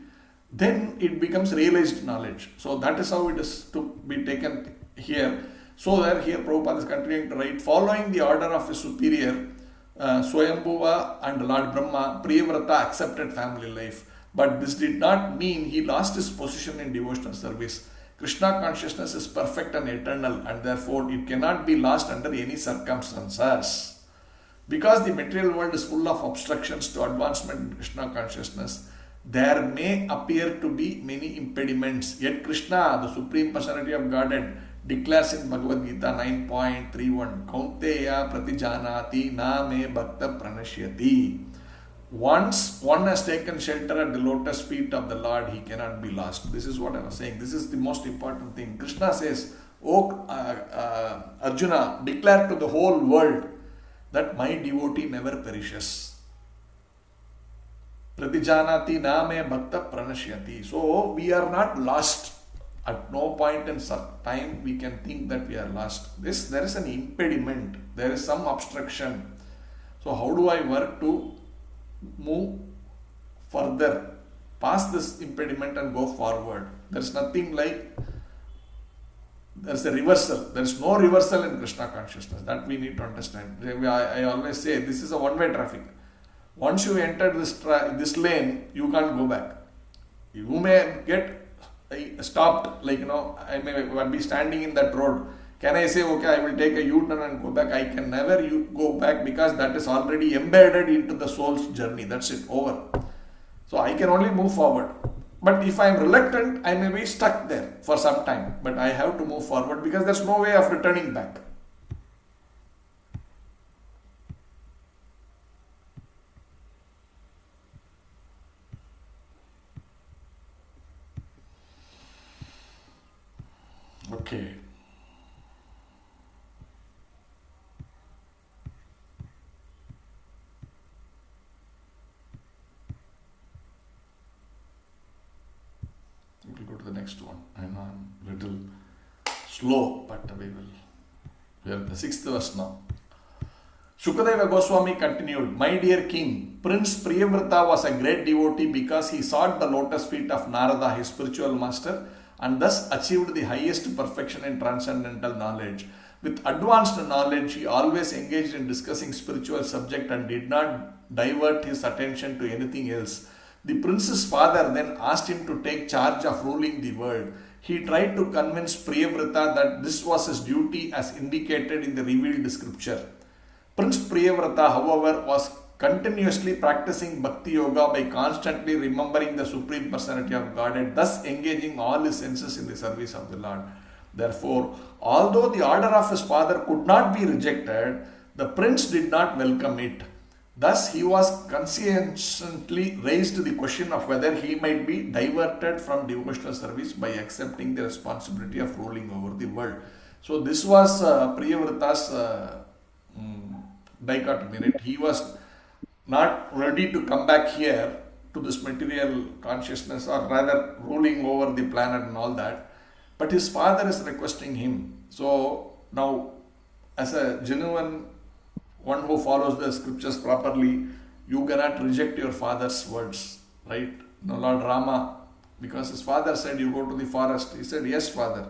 then it becomes realized knowledge. So that is how it is to be taken here. So there here Prabhupada is continuing to write, following the order of his superior, Swayambhuva and Lord Brahma, Priyavrata accepted family life. But this did not mean he lost his position in devotional service. Krishna consciousness is perfect and eternal, and therefore it cannot be lost under any circumstances. Because the material world is full of obstructions to advancement in Krishna consciousness, there may appear to be many impediments. Yet Krishna, the Supreme Personality of Godhead, declares in Bhagavad Gita 9.31, Kaunteya pratijanati na me bhakta pranashyati. Once one has taken shelter at the lotus feet of the Lord, he cannot be lost. This is what I was saying. This is the most important thing. Krishna says, Arjuna, declare to the whole world that my devotee never perishes. Pratijanati na me bhakta pranashyati. So we are not lost. At no point in time we can think that we are lost. There is an impediment. There is some obstruction. So how do I work to move further, past this impediment and go forward? There is nothing like, there is a reversal. There is no reversal in Krishna consciousness. That we need to understand. I always say this is a one-way traffic. Once you enter this lane, you can't go back. You may get stopped, I may be standing in that road. Can I say, okay, I will take a U-turn and go back? I can never go back because that is already embedded into the soul's journey. That's it, over. So I can only move forward. But if I am reluctant, I may be stuck there for some time. But I have to move forward because there's no way of returning back. Okay. We'll go to the next one. I know I'm a little slow, but we are in the 6th verse now. Shukadeva Goswami continued, My dear king, Prince Priyavrata was a great devotee because he sought the lotus feet of Narada, his spiritual master, and thus achieved the highest perfection in transcendental knowledge. With advanced knowledge, he always engaged in discussing spiritual subject and did not divert his attention to anything else. The prince's father then asked him to take charge of ruling the world. He tried to convince Priyavrata that this was his duty as indicated in the revealed scripture. Prince Priyavrata, however, was continuously practicing Bhakti Yoga by constantly remembering the Supreme Personality of Godhead, thus engaging all his senses in the service of the Lord. Therefore, although the order of his father could not be rejected, the prince did not welcome it. Thus, he was conscientiously raised the question of whether he might be diverted from devotional service by accepting the responsibility of ruling over the world. So, this was Priyavrata's dichotomy, right? He was not ready to come back here to this material consciousness, or rather ruling over the planet and all that. But his father is requesting him. So now, as a genuine one who follows the scriptures properly, you cannot reject your father's words, right? Now, Lord Rama, because his father said, you go to the forest, he said, yes, father.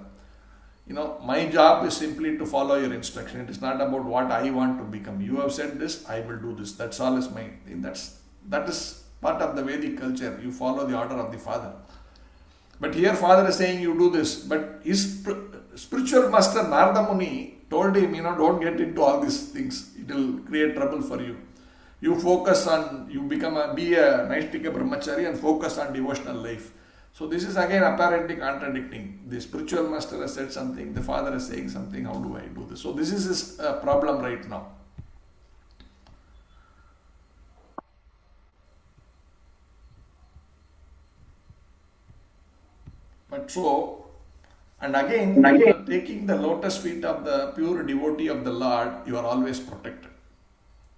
My job is simply to follow your instruction. It is not about what I want to become. You have said this, I will do this. That's all is my thing. That is part of the Vedic culture. You follow the order of the father. But here father is saying you do this. But his spiritual master Narada Muni told him, don't get into all these things. It will create trouble for you. You focus on, be a Naishtika Brahmachari and focus on devotional life. So this is again apparently contradicting. The spiritual master has said something, the father is saying something, how do I do this? So this is his problem right now. But so, and again, taking the lotus feet of the pure devotee of the Lord, you are always protected.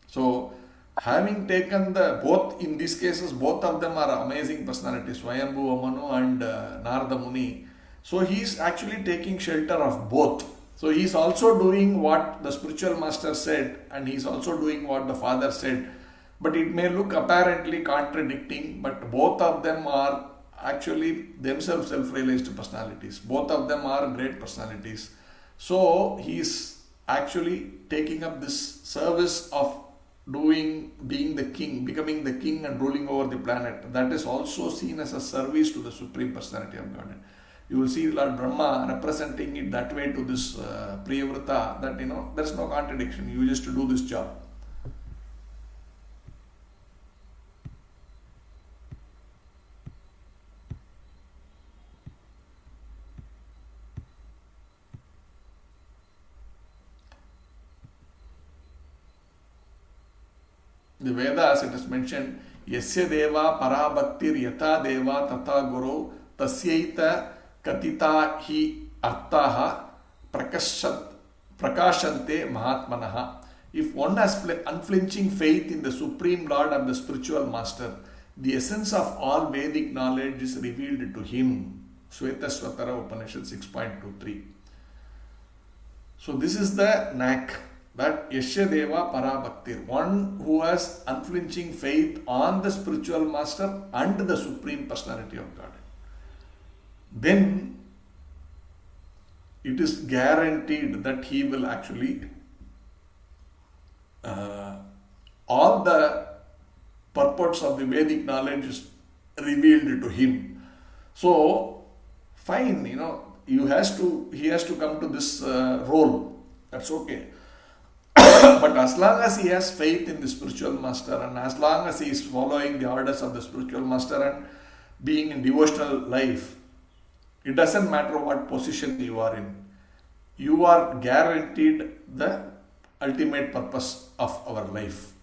So, having taken both, in these cases, both of them are amazing personalities, Swayambhu Manu and Narada Muni. So, he is actually taking shelter of both. So, he is also doing what the spiritual master said, and he is also doing what the father said. But it may look apparently contradicting, but both of them are actually themselves self-realized personalities. Both of them are great personalities. So he is actually taking up this service of being the king, becoming the king and ruling over the planet. That is also seen as a service to the Supreme Personality of Godhead. You will see Lord Brahma representing it that way to this Priyavrata, that there is no contradiction. You just do this job. The Vedas, it is mentioned, Yasya Deva Parabhaktir Yata Deva Tata Guru Tasyaita Katita Hi Artaha Prakashante Mahatmanaha. If one has unflinching faith in the Supreme Lord of the spiritual master, the essence of all Vedic knowledge is revealed to him. Shvetasvatara Upanishad 6.23. So this is the knack. That Yasya Deva Parabhaktir, one who has unflinching faith on the spiritual master and the Supreme Personality of God, then it is guaranteed that he will actually all the purports of the Vedic knowledge is revealed to him. So fine, he has to come to this role. That's okay. But as long as he has faith in the spiritual master, and as long as he is following the orders of the spiritual master and being in devotional life, it doesn't matter what position you are in. You are guaranteed the ultimate purpose of our life.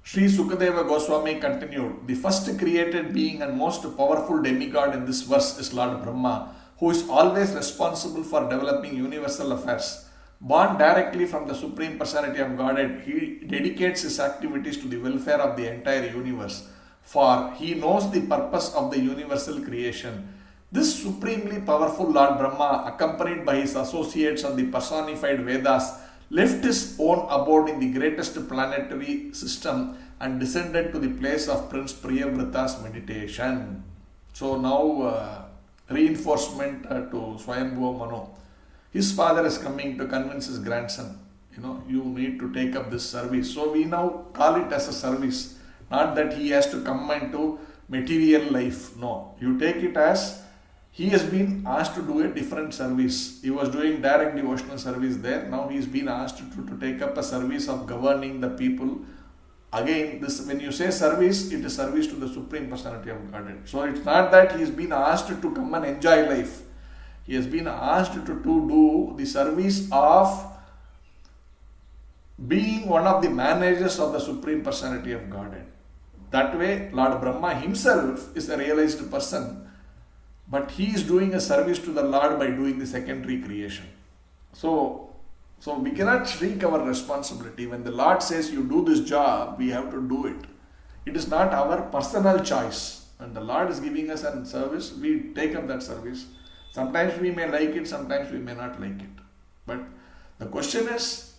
Sri Sukadeva Goswami continued, the first created being and most powerful demigod in this verse is Lord Brahma, who is always responsible for developing universal affairs. Born directly from the Supreme Personality of Godhead, he dedicates his activities to the welfare of the entire universe, for he knows the purpose of the universal creation. This supremely powerful Lord Brahma, accompanied by his associates and the personified Vedas, left his own abode in the greatest planetary system and descended to the place of Prince Priyavrata's meditation. So now reinforcement to Swayambhuva Mano. His father is coming to convince his grandson, you need to take up this service. So we now call it as a service. Not that he has to come into material life. No, you take it as he has been asked to do a different service. He was doing direct devotional service there. Now he has been asked to take up a service of governing the people. Again, this when you say service, it is service to the Supreme Personality of Godhead. So it's not that he has been asked to come and enjoy life. He has been asked to do the service of being one of the managers of the Supreme Personality of Godhead. That way, Lord Brahma himself is a realized person, but he is doing a service to the Lord by doing the secondary creation. So we cannot shrink our responsibility. When the Lord says you do this job, we have to do it. It is not our personal choice. When the Lord is giving us a service, we take up that service. Sometimes we may like it, sometimes we may not like it. But the question is,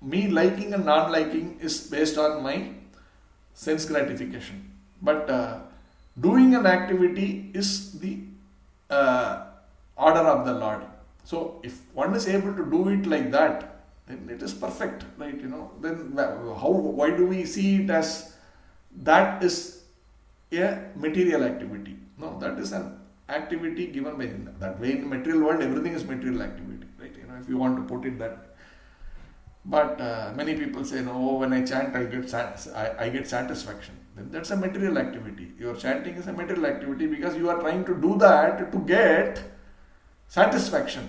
me liking and non-liking is based on my sense gratification. But doing an activity is the order of the Lord. So if one is able to do it like that, then it is perfect, right? Then why do we see it as that is a material activity? No, that is an activity given by that way. In the material world, everything is material activity, right? If you want to put it that. But many people say, no, when I chant, I get satisfaction. Then that's a material activity. Your chanting is a material activity because you are trying to do that to get satisfaction.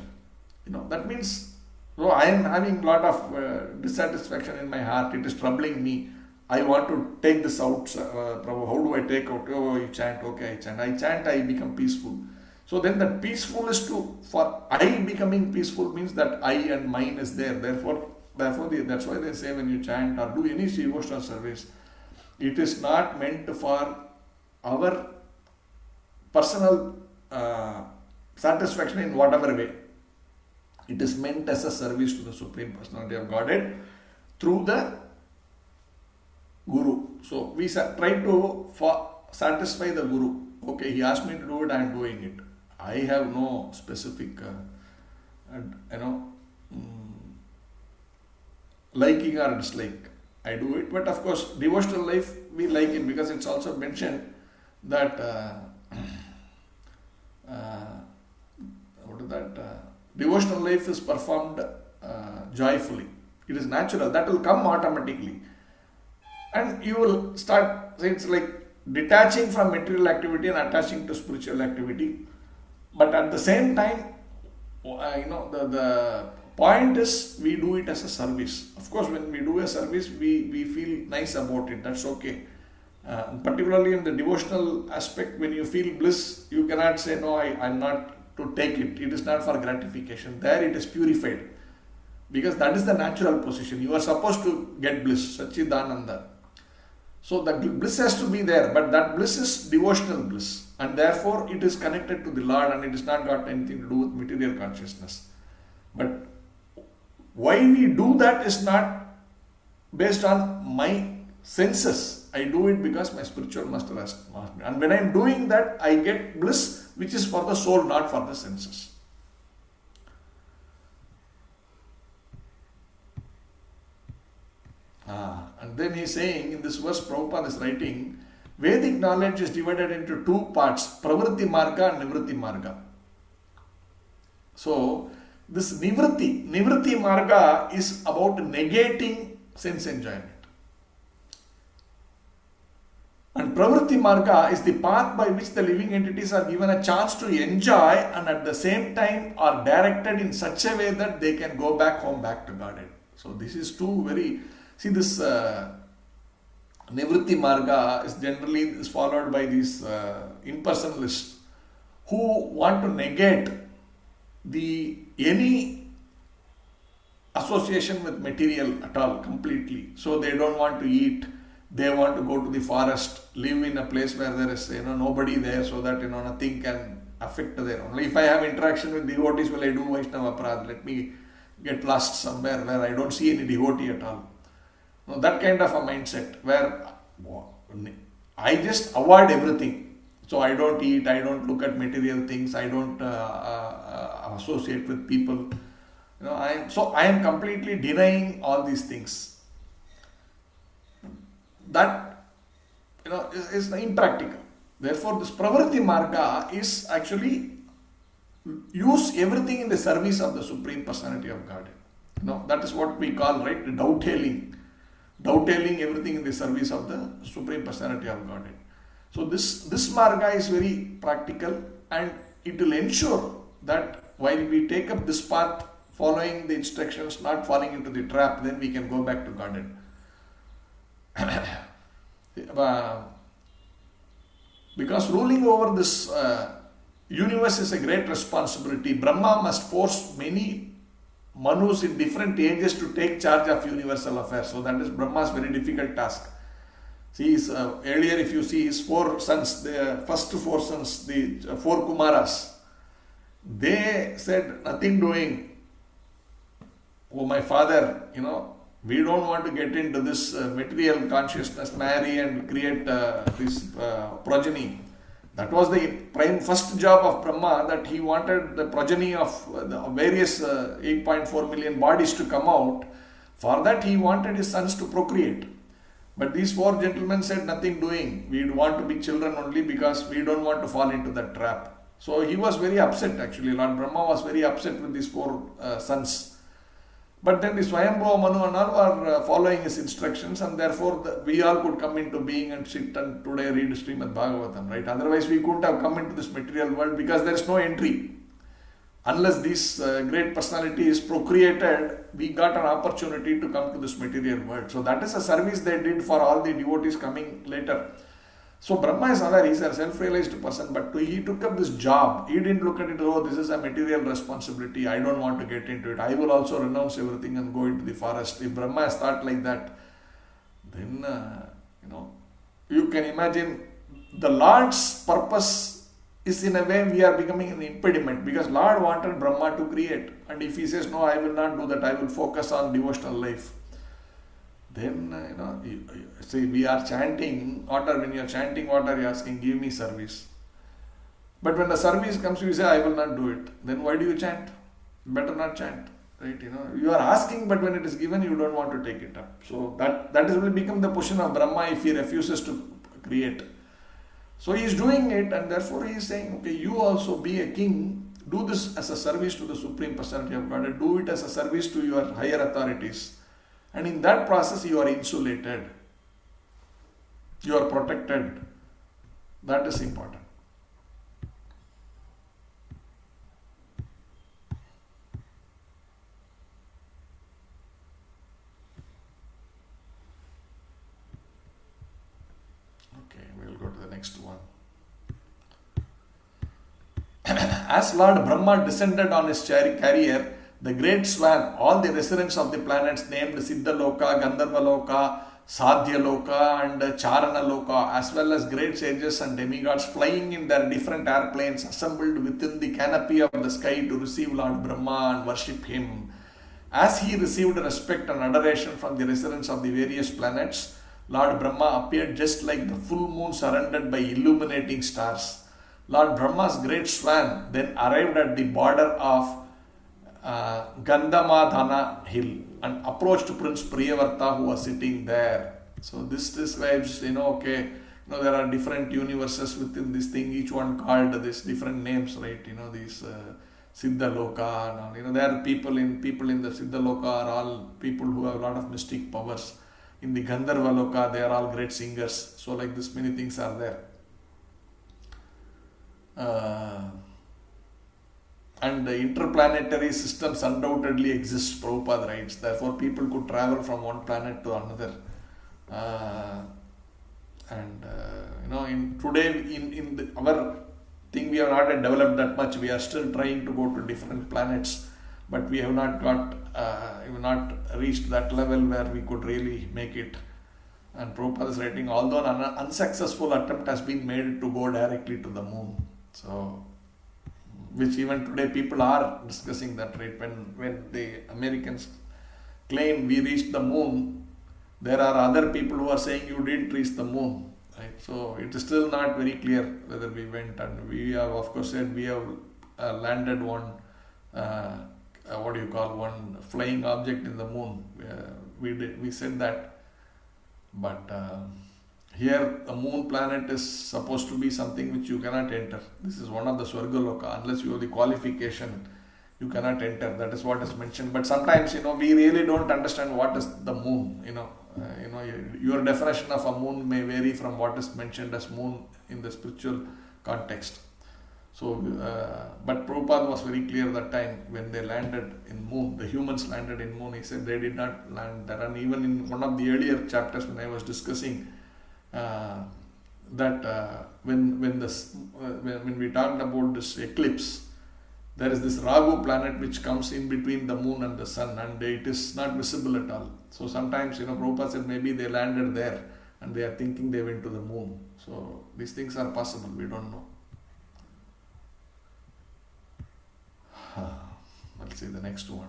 That means, I am having a lot of dissatisfaction in my heart. It is troubling me. I want to take this out. Prabhu, how do I take out? Oh, you chant. Okay, I chant. I chant, I become peaceful. So then that peacefulness for I becoming peaceful means that I and mine is there. Therefore, that's why they say when you chant or do any devotional service, it is not meant for our personal satisfaction in whatever way. It is meant as a service to the Supreme Personality of Godhead through the Guru. So we try to satisfy the Guru. Okay, he asked me to do it, I am doing it. I have no specific, liking or dislike. I do it, but of course, devotional life, we like it because it's also mentioned that devotional life is performed joyfully. It is natural. That will come automatically. And you will start, it's like detaching from material activity and attaching to spiritual activity. But at the same time, the point is we do it as a service. Of course, when we do a service, we feel nice about it. That's okay. Particularly in the devotional aspect, when you feel bliss, you cannot say, no, I'm not to take it. It is not for gratification. There it is purified. Because that is the natural position. You are supposed to get bliss, Satchidananda. So the bliss has to be there, but that bliss is devotional bliss. And therefore it is connected to the Lord and it has not got anything to do with material consciousness. But why we do that is not based on my senses. I do it because my spiritual master has asked me. And when I am doing that, I get bliss, which is for the soul, not for the senses. And then he is saying, in this verse, Prabhupada is writing, Vedic knowledge is divided into two parts, Pravritti Marga and Nivritti Marga. So, this Nivritti Marga is about negating sense enjoyment. And Pravritti Marga is the path by which the living entities are given a chance to enjoy and at the same time are directed in such a way that they can go back home, back to Godhead. So this is two very... See, this Nivritti Marga is generally followed by these impersonalists who want to negate any association with material at all completely. So they don't want to eat. They want to go to the forest, live in a place where there is nobody there, so that nothing can affect their own. If I have interaction with devotees, will I do Vaishnava Aparadha? Let me get lost somewhere where I don't see any devotee at all. No, that kind of a mindset where I just avoid everything. So I don't eat, I don't look at material things, I don't associate with people. I am completely denying all these things. That is impractical. Therefore, this Pravritti Marga is actually use everything in the service of the Supreme Personality of Godhead. That is what we call, right, dovetailing. Dovetailing everything in the service of the Supreme Personality of Godhead. So this Marga is very practical, and it will ensure that while we take up this path, following the instructions, not falling into the trap, then we can go back to Godhead. Because ruling over this universe is a great responsibility. Brahma must force many Manus in different ages to take charge of universal affairs. So that is Brahma's very difficult task. See, earlier if you see his 4 sons, the first 4 sons, the 4 Kumaras, they said, nothing doing. Oh, my father, we don't want to get into this material consciousness, marry and create this progeny. That was the first job of Brahma, that he wanted the progeny of the various 8.4 million bodies to come out. For that he wanted his sons to procreate. But these 4 gentlemen said, nothing doing. We want to be children only because we don't want to fall into that trap. So he was very upset actually. Lord Brahma was very upset with these 4 sons. But then the Swayambhuva Manu and all are following his instructions, and therefore we all could come into being and sit and today read Srimad Bhagavatam, right? Otherwise we couldn't have come into this material world because there is no entry. Unless this great personality is procreated, we got an opportunity to come to this material world. So that is a service they did for all the devotees coming later. So Brahma is aware, he is a self-realized person, but he took up this job. He didn't look at it, oh, this is a material responsibility, I don't want to get into it. I will also renounce everything and go into the forest. If Brahma has thought like that, then, you can imagine the Lord's purpose is in a way we are becoming an impediment, because Lord wanted Brahma to create. And if he says, no, I will not do that, I will focus on devotional life. Then, see, we are chanting water. When you are chanting water, you are asking, give me service. But when the service comes, you say, I will not do it. Then why do you chant? Better not chant, right? You are asking, but when it is given, you don't want to take it up. So that will become the position of Brahma if he refuses to create. So he is doing it, and therefore he is saying, okay, you also be a king. Do this as a service to the Supreme Personality of God. Do it as a service to your higher authorities. And in that process, you are insulated. You are protected. That is important. Okay, we will go to the next one. As Lord Brahma descended on his carrier, the great swan, all the residents of the planets named Siddhaloka, Gandharvaloka, Sadhyaloka and Charanaloka, as well as great sages and demigods flying in their different airplanes, assembled within the canopy of the sky to receive Lord Brahma and worship him. As he received respect and adoration from the residents of the various planets, Lord Brahma appeared just like the full moon surrounded by illuminating stars. Lord Brahma's great swan then arrived at the border of Gandhamadhana hill and approached Prince Priyavarta, who was sitting there. So this describes, there are different universes within this thing, each one called this different names, right? These Siddhaloka and all. There are people in the Siddhaloka are all people who have a lot of mystic powers. In the Gandharvaloka, they are all great singers. So like this, many things are there. And the interplanetary systems undoubtedly exist, Prabhupada writes. Therefore, people could travel from one planet to another. Our thing, we have not yet developed that much. We are still trying to go to different planets, but we have not reached that level where we could really make it. And Prabhupada is writing, although an unsuccessful attempt has been made to go directly to the moon. So, which even today people are discussing that, right? When the Americans claim we reached the moon, there are other people who are saying you didn't reach the moon. right? So it is still not very clear whether we went, and we have of course said we have landed one what do you call, one flying object in the moon. We said that, but here the moon planet is supposed to be something which you cannot enter. This is one of the Swargaloka. Unless you have the qualification, you cannot enter. That is what is mentioned. But sometimes, we really don't understand what is the moon. Your definition of a moon may vary from what is mentioned as moon in the spiritual context. So, but Prabhupada was very clear that time when they landed in moon, the humans landed in moon. He said they did not land there. And even in one of the earlier chapters when I was discussing that when we talked about this eclipse, there is this Rahu planet which comes in between the moon and the sun, and it is not visible at all. So sometimes, Prabhupada said maybe they landed there and they are thinking they went to the moon. So these things are possible, we don't know. Let's see the next one.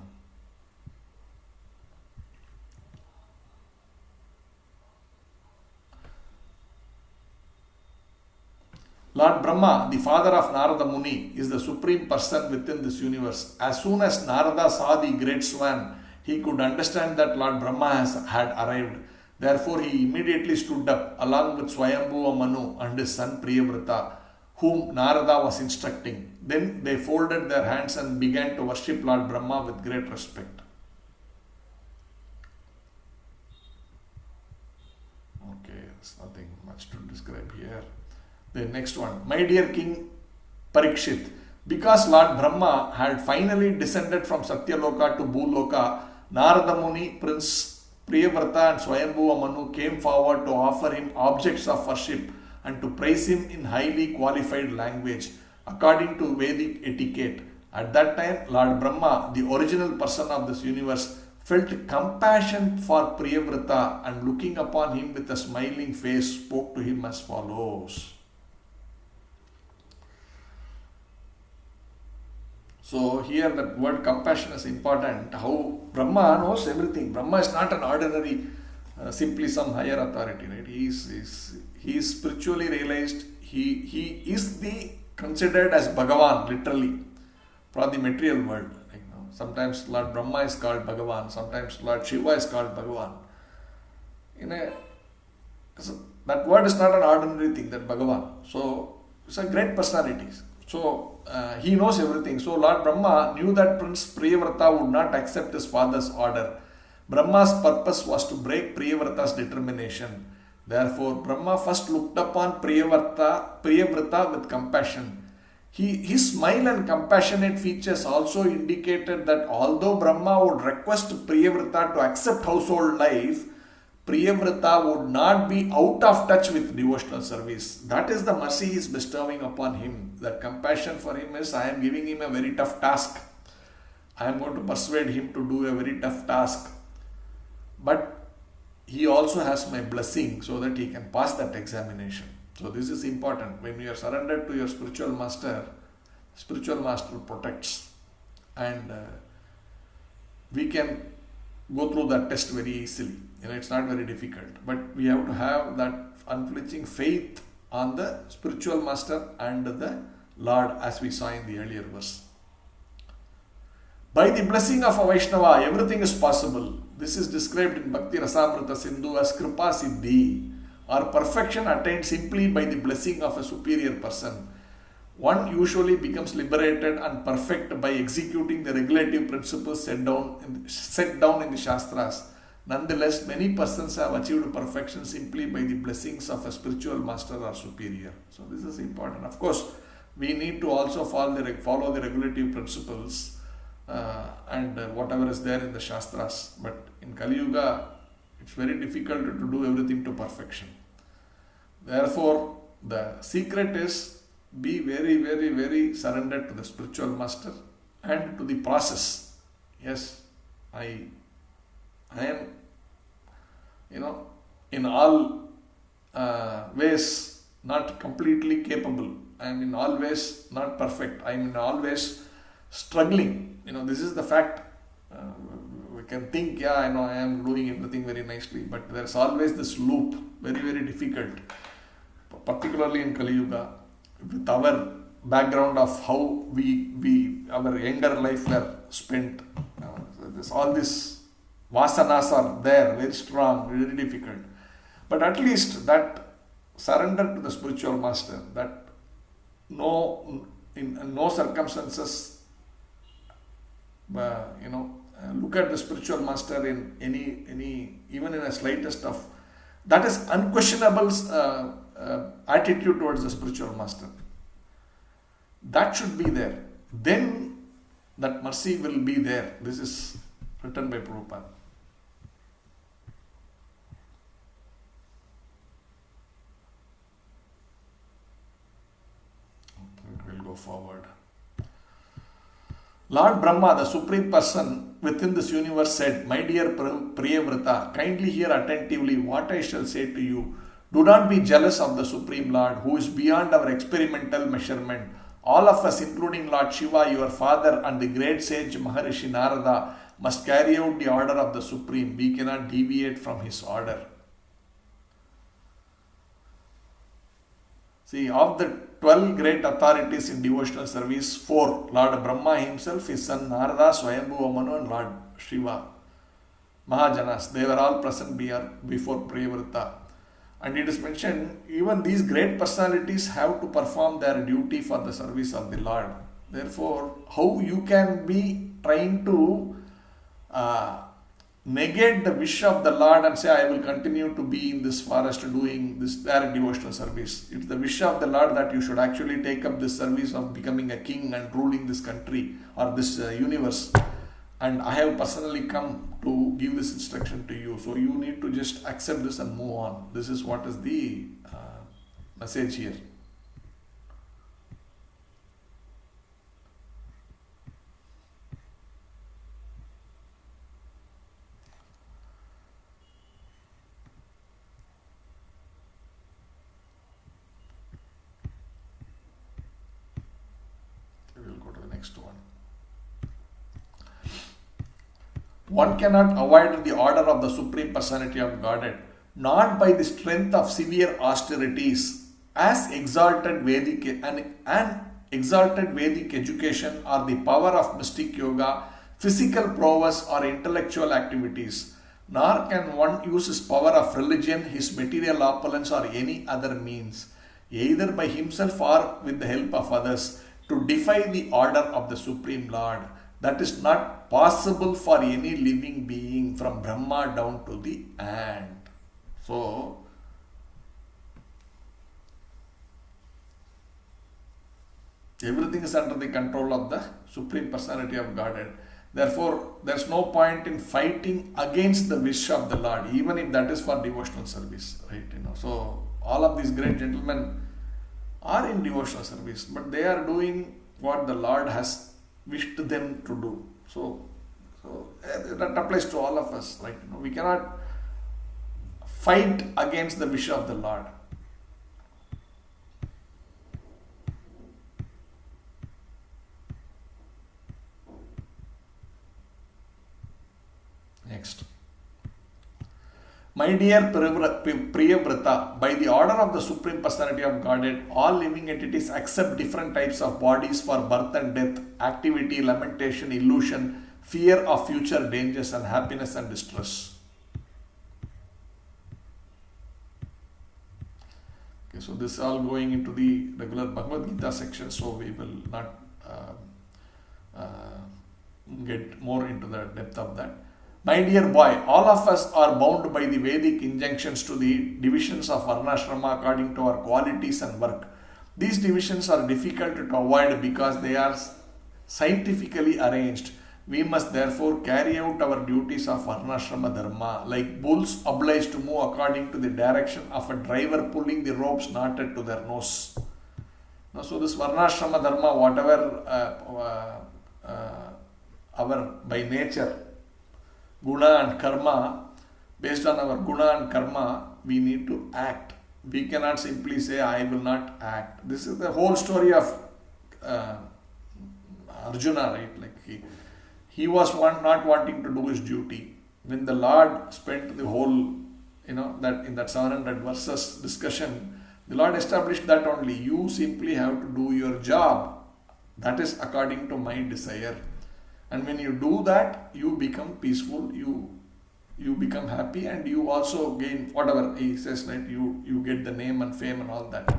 Lord Brahma, the father of Narada Muni, is the supreme person within this universe. As soon as Narada saw the great swan, he could understand that Lord Brahma had arrived. Therefore, he immediately stood up along with Swayambhuva Manu and his son Priyavrata, whom Narada was instructing. Then they folded their hands and began to worship Lord Brahma with great respect. Okay, there's nothing much to describe here. The next one. My dear King Parikshit, because Lord Brahma had finally descended from Satyaloka to Bhuloka, Narada Muni, Prince Priyavrata and Swayambhuva Manu came forward to offer him objects of worship and to praise him in highly qualified language according to Vedic etiquette. At that time, Lord Brahma, the original person of this universe, felt compassion for Priyavrata and looking upon him with a smiling face spoke to him as follows. So here that word compassion is important. How Brahma knows everything. Brahma is not an ordinary, simply some higher authority. Right? He is spiritually realized. He is considered as Bhagavan, literally, for the material world. Sometimes Lord Brahma is called Bhagavan. Sometimes Lord Shiva is called Bhagavan. So that word is not an ordinary thing, that Bhagavan. So it's a great personality. So he knows everything. So Lord Brahma knew that Prince Priyavrata would not accept his father's order. Brahma's purpose was to break Priyavrata's determination. Therefore, Brahma first looked upon Priyavrata with compassion. His smile and compassionate features also indicated that although Brahma would request Priyavrata to accept household life, Priyavrata would not be out of touch with devotional service. That is the mercy he is bestowing upon him. That compassion for him is, I am giving him a very tough task. I am going to persuade him to do a very tough task. But he also has my blessing so that he can pass that examination. So this is important. When you are surrendered to your spiritual master protects. And we can go through that test very easily. It's not very difficult. But we have to have that unflinching faith on the spiritual master and the Lord, as we saw in the earlier verse. By the blessing of a Vaishnava, everything is possible. This is described in Bhakti Rasamrita Sindhu as Kripa Siddhi, or perfection attained simply by the blessing of a superior person. One usually becomes liberated and perfect by executing the regulative principles set down in the Shastras. Nonetheless, many persons have achieved perfection simply by the blessings of a spiritual master or superior. So this is important. Of course, we need to also follow the regulative principles and whatever is there in the Shastras. But in Kali Yuga, it's very difficult to do everything to perfection. Therefore, the secret is be very, very, very surrendered to the spiritual master and to the process. Yes, I am, in all ways not completely capable. I am in all ways not perfect. I am in all ways struggling. This is the fact. We can think, I am doing everything very nicely, but there's always this loop, very, very difficult. particularly in Kali Yuga, with our background of how our younger life were spent, all these vasanas are there, very strong, very difficult. But at least that surrender to the spiritual master, that in no circumstances, look at the spiritual master in any even in a slightest of, that is unquestionable attitude towards the spiritual master. That should be there. Then that mercy will be there. This is written by Prabhupada. We'll go forward. Lord Brahma, the Supreme Person within this universe, said, "My dear Priyavrata, kindly hear attentively what I shall say to you. Do not be jealous of the Supreme Lord, who is beyond our experimental measurement. All of us, including Lord Shiva, your father, and the great sage Maharishi Narada, must carry out the order of the Supreme. We cannot deviate from his order." See, of the 12 great authorities in devotional service, 4, Lord Brahma himself, his son Narada, Swayambhu Manu, and Lord Shiva, Mahajanas, they were all present before Priyavrata. And it is mentioned, even these great personalities have to perform their duty for the service of the Lord. Therefore, how you can be trying to negate the wish of the Lord and say, I will continue to be in this forest doing this direct devotional service. It's the wish of the Lord that you should actually take up this service of becoming a king and ruling this country or this universe. And I have personally come to give this instruction to you. So you need to just accept this and move on. This is what is the message here. We will go to the next one. One cannot avoid the order of the Supreme Personality of Godhead, not by the strength of severe austerities, as exalted Vedic and exalted Vedic education, or the power of mystic yoga, physical prowess, or intellectual activities. Nor can one use his power of religion, his material opulence, or any other means, either by himself or with the help of others, to defy the order of the Supreme Lord. That is not possible for any living being from Brahma down to the ant. So, everything is under the control of the Supreme Personality of Godhead. Therefore, there is no point in fighting against the wish of the Lord, even if that is for devotional service, right? So all of these great gentlemen are in devotional service, but they are doing what the Lord has wished them to do. So that applies to all of us, right? We cannot fight against the wish of the Lord. Next. My dear Priyavrata, by the order of the Supreme Personality of Godhead, all living entities accept different types of bodies for birth and death, activity, lamentation, illusion, fear of future dangers, and happiness and distress. Okay, so this is all going into the regular Bhagavad Gita section, so we will not get more into the depth of that. My dear boy, all of us are bound by the Vedic injunctions to the divisions of Varnashrama according to our qualities and work. These divisions are difficult to avoid because they are scientifically arranged. We must therefore carry out our duties of Varnashrama Dharma, like bulls obliged to move according to the direction of a driver pulling the ropes knotted to their nose. Now, so this Varnashrama Dharma, whatever our by nature, guna and karma, based on our guna and karma, we need to act. We cannot simply say, I will not act. This is the whole story of Arjuna, right? Like he was not wanting to do his duty. When the Lord spent the whole, that in that 700 verses discussion, The Lord established that only. You simply have to do your job. That is according to my desire. And when you do that, you become peaceful, you become happy, and you also gain whatever he says, right? You get the name and fame and all that.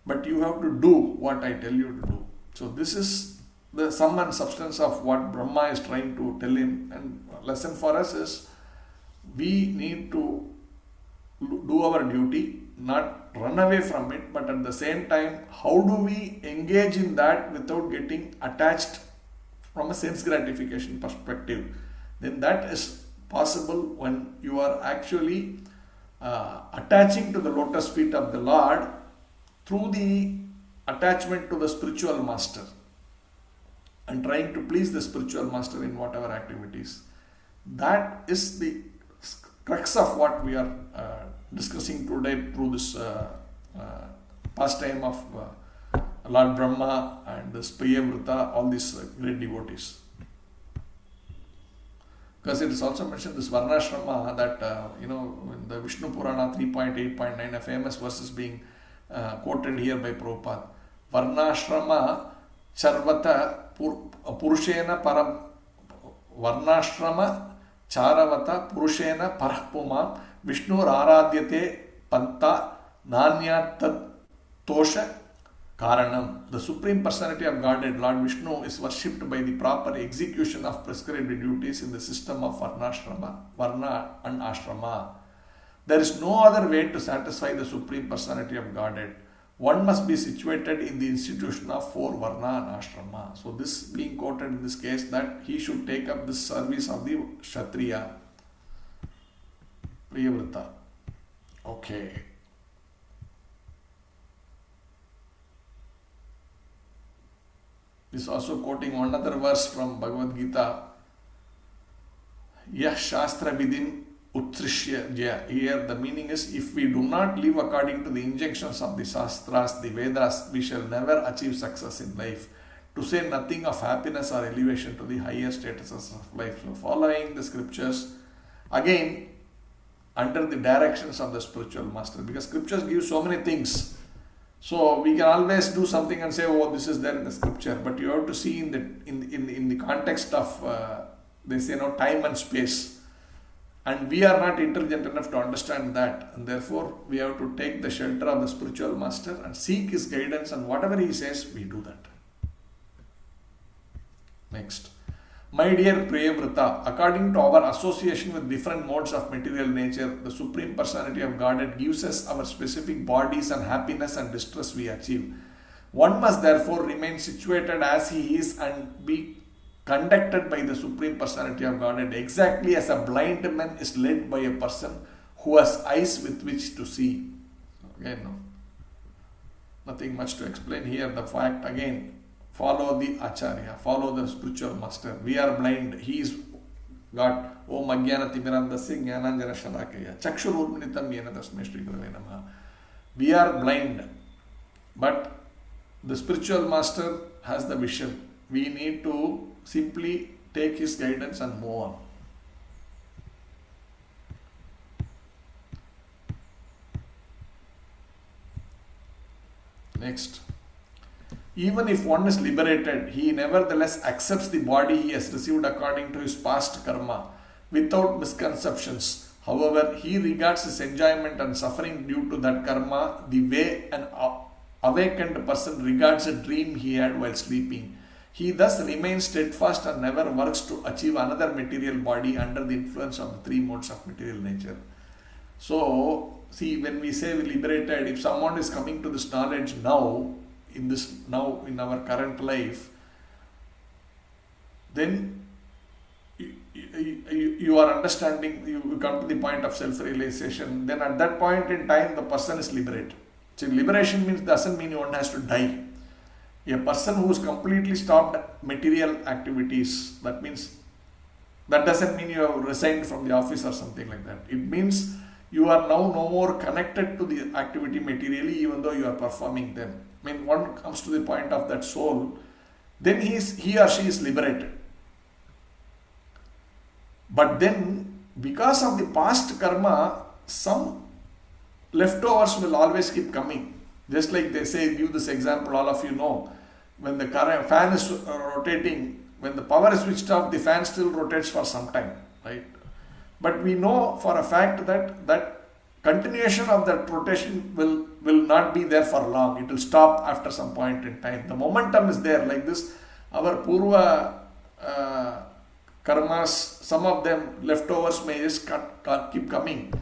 But you have to do what I tell you to do. So this is the sum and substance of what Brahma is trying to tell him. And lesson for us is we need to do our duty, not run away from it, but at the same time, how do we engage in that without getting attached from a sense gratification perspective? Then that is possible when you are actually attaching to the lotus feet of the Lord through the attachment to the spiritual master and trying to please the spiritual master in whatever activities. That is the crux of what we are discussing today through this pastime of Lord Brahma and this Priyavrata, all these great devotees. Because it is also mentioned this Varnashrama that, in the Vishnu Purana 3.8.9, a famous verse is being quoted here by Prabhupada. Varnashrama charvata purushena param Varnashrama charavata purushena parapuma Vishnu aradyate panta nanyatad tosha karanam. The Supreme Personality of Godhead, Lord Vishnu, is worshipped by the proper execution of prescribed duties in the system of Varna and Ashrama. There is no other way to satisfy the Supreme Personality of Godhead. One must be situated in the institution of 4 Varna and Ashrama. So this being quoted in this case that he should take up this service of the Kshatriya, Priyavrata. Okay. This is also quoting one other verse from Bhagavad Gita. Yah Shastra Vidim Utrishya Jaya. Here the meaning is, if we do not live according to the injunctions of the Shastras, the Vedas, we shall never achieve success in life. To say nothing of happiness or elevation to the higher statuses of life. So following the scriptures, again, under the directions of the spiritual master. Because scriptures give so many things. So we can always do something and say, oh, this is there in the scripture. But you have to see in the context of, they say, time and space. And we are not intelligent enough to understand that. And therefore, we have to take the shelter of the spiritual master and seek his guidance. And whatever he says, we do that. Next. My dear Priyavrata, according to our association with different modes of material nature, the Supreme Personality of Godhead gives us our specific bodies and happiness and distress we achieve. One must therefore remain situated as he is and be conducted by the Supreme Personality of Godhead, exactly as a blind man is led by a person who has eyes with which to see. Again, nothing much to explain here. The fact again, follow the Acharya, follow the spiritual master. We are blind. He is God. Om Ajnana Timirandasya Jnananjana Shalakaya Chakshururminitam Yena Tasmai Shri Gurave Namaha. We are blind, but the spiritual master has the vision. We need to simply take his guidance and move on. Next. Even if one is liberated, he nevertheless accepts the body he has received according to his past karma without misconceptions. However, he regards his enjoyment and suffering due to that karma the way an awakened person regards a dream he had while sleeping. He thus remains steadfast and never works to achieve another material body under the influence of the 3 modes of material nature. So, see, when we say liberated, if someone is coming to this knowledge now in our current life, then you are understanding, you come to the point of self-realization, then at that point in time the person is liberated. So liberation doesn't mean one has to die. A person who is completely stopped material activities, that doesn't mean you have resigned from the office or something like that. It means you are now no more connected to the activity materially, even though you are performing them. When one comes to the point of that soul, then he or she is liberated. But then, because of the past karma, some leftovers will always keep coming. Just like they say, give this example, all of you know, when the current fan is rotating, when the power is switched off, the fan still rotates for some time, right? But we know for a fact that continuation of that rotation will not be there for long. It will stop after some point in time. The momentum is there like this. Our Purva karmas, some of them leftovers may just keep coming.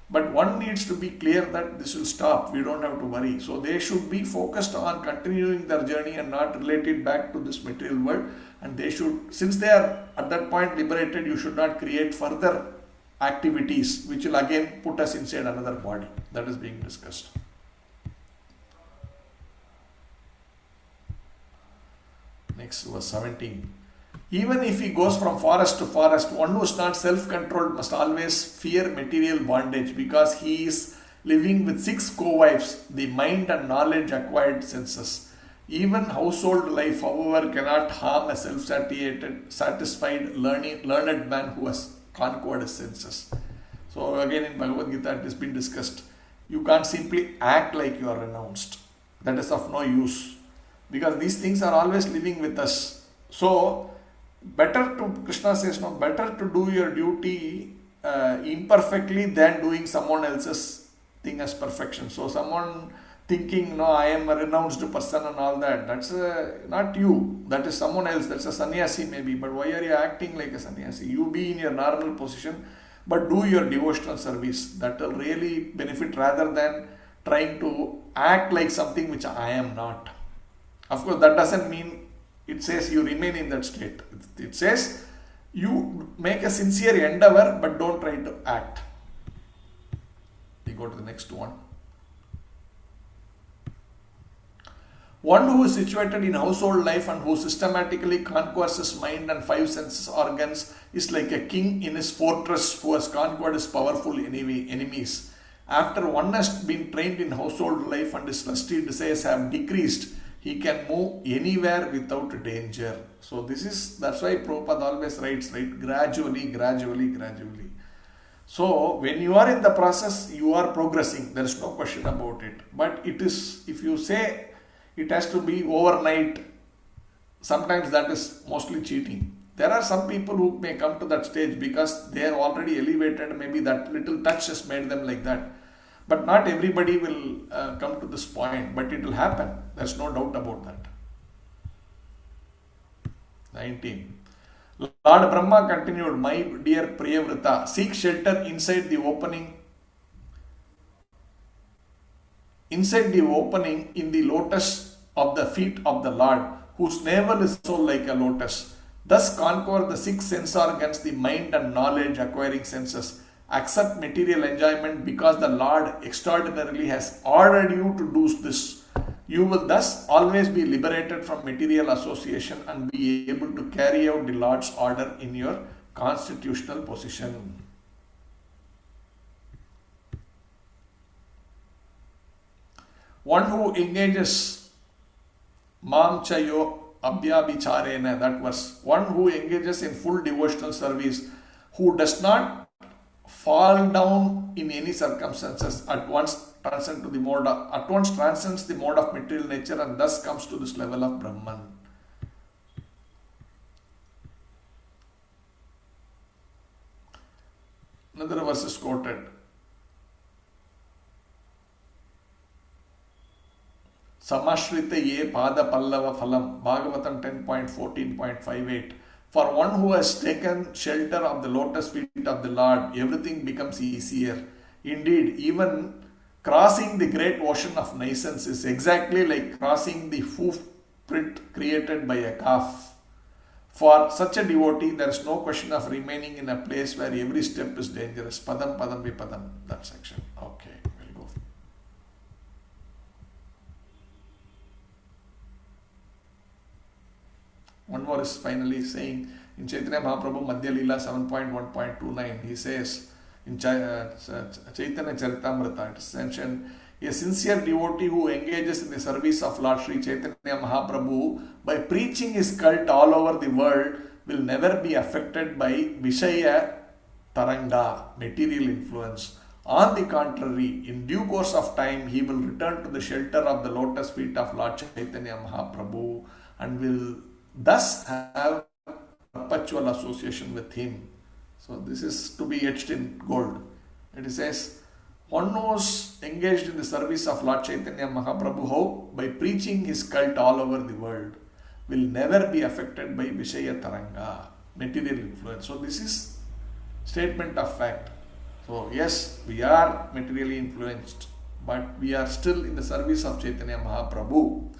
But one needs to be clear that this will stop. We don't have to worry. So they should be focused on continuing their journey and not related back to this material world. And they should, since they are at that point liberated, you should not create further activities which will again put us inside another body. That is being discussed. Next, verse 17. Even if he goes from forest to forest, one who is not self-controlled must always fear material bondage, because he is living with 6 co-wives, the mind and knowledge acquired senses. Even household life, however, cannot harm a self-satisfied, learned man who has conquered his senses. So again in Bhagavad Gita it has been discussed. You can't simply act like you are renounced. That is of no use, because these things are always living with us. So better to, Krishna says, no, better to do your duty imperfectly than doing someone else's thing as perfection. So someone thinking, no, I am a renounced person and all that, that's not you, that is someone else, that's a sannyasi maybe. But why are you acting like a sannyasi? You be in your normal position, but do your devotional service. That will really benefit, rather than trying to act like something which I am not. Of course, that doesn't mean it says you remain in that state. It says you make a sincere endeavor, but don't try to act. We go to the next one. One who is situated in household life and who systematically conquers his mind and 5 senses organs is like a king in his fortress who has conquered his powerful enemies. After one has been trained in household life and his lusty desires have decreased, he can move anywhere without danger. So that's why Prabhupada always writes, right? Gradually, gradually, gradually. So when you are in the process, you are progressing. There is no question about it. But it is, if you say it has to be overnight, sometimes that is mostly cheating. There are some people who may come to that stage because they are already elevated. Maybe that little touch has made them like that. But not everybody will come to this point, but it will happen. There's no doubt about that. 19. Lord Brahma continued, my dear Priyavrita, seek shelter inside the opening in the lotus of the feet of the Lord, whose navel is so like a lotus. Thus conquer the 6 sense organs, the mind and knowledge acquiring senses. Accept material enjoyment because the Lord extraordinarily has ordered you to do this. You will thus always be liberated from material association and be able to carry out the Lord's order in your constitutional position. One who engages Mam Chayo Abhyabhicharena, that verse, one who engages in full devotional service, who does not fall down in any circumstances, at once transcends the mode of material nature and thus comes to this level of Brahman. Another verse is quoted. Samashrita ye pada pallava phalam, Bhagavatam 10.14.58. For one who has taken shelter of the lotus feet of the Lord, everything becomes easier. Indeed, even crossing the great ocean of nations is exactly like crossing the hoof print created by a calf. For such a devotee, there is no question of remaining in a place where every step is dangerous. Padam padam vipadam, that section. Okay, we'll go. One more is finally saying in Chaitanya Mahaprabhu Madhya Leela 7.1.29, he says in Chaitanya Charitamrita, it is mentioned, a sincere devotee who engages in the service of Lord Sri Chaitanya Mahaprabhu by preaching his cult all over the world will never be affected by Vishaya Taranga, material influence. On the contrary, in due course of time, he will return to the shelter of the lotus feet of Lord Chaitanya Mahaprabhu and will thus have perpetual association with him. So this is to be etched in gold. It says, one who is engaged in the service of Lord Chaitanya Mahaprabhu, how? By preaching his cult all over the world, will never be affected by Vishaya Taranga, material influence. So this is statement of fact. So yes, we are materially influenced, but we are still in the service of Chaitanya Mahaprabhu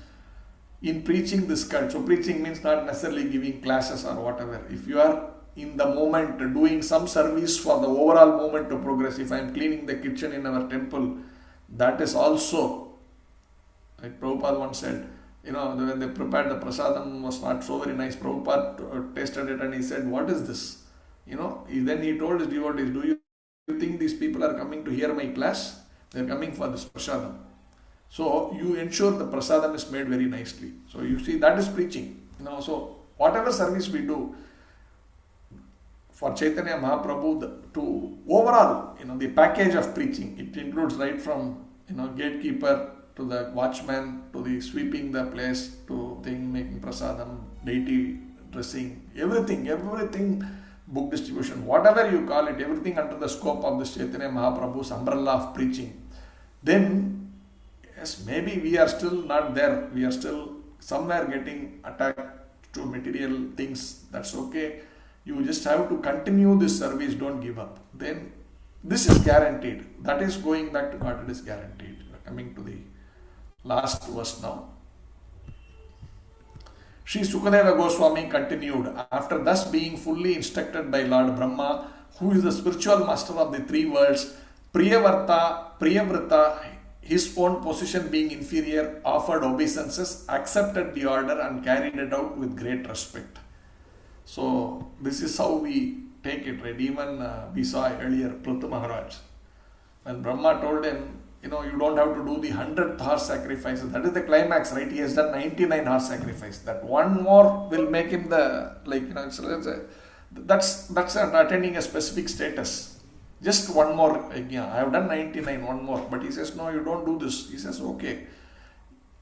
in preaching this cult. So preaching means not necessarily giving classes or whatever. If you are in the moment doing some service for the overall movement to progress, if I am cleaning the kitchen in our temple, that is also, like Prabhupada once said, when they prepared the prasadam was not so very nice. Prabhupada tasted it and he said, what is this? Then he told his devotees, do you think these people are coming to hear my class? They are coming for this prasadam. So you ensure the prasadam is made very nicely. So you see, that is preaching. So whatever service we do for Chaitanya Mahaprabhu, to overall, the package of preaching, it includes right from, gatekeeper to the watchman, to the sweeping the place, to making prasadam, deity dressing, everything, book distribution, whatever you call it, everything under the scope of this Chaitanya Mahaprabhu's umbrella of preaching. Then, yes, maybe we are still not there. We are still somewhere getting attached to material things. That's okay. You just have to continue this service. Don't give up. Then, this is guaranteed. That is going back to God. It is guaranteed. Coming to the last verse now. Sri Sukadeva Goswami continued, after thus being fully instructed by Lord Brahma, who is the spiritual master of the three worlds, Priyavrata, his own position being inferior, offered obeisances, accepted the order and carried it out with great respect. So this is how we take it, right? Even we saw earlier Prithu Maharaj, when Brahma told him, you don't have to do the 100th horse sacrifices. That is the climax, right? He has done 99 horse sacrifice. That one more will make him that's attaining a specific status. Just one more, I have done 99, one more. But he says, no, you don't do this. He says, okay.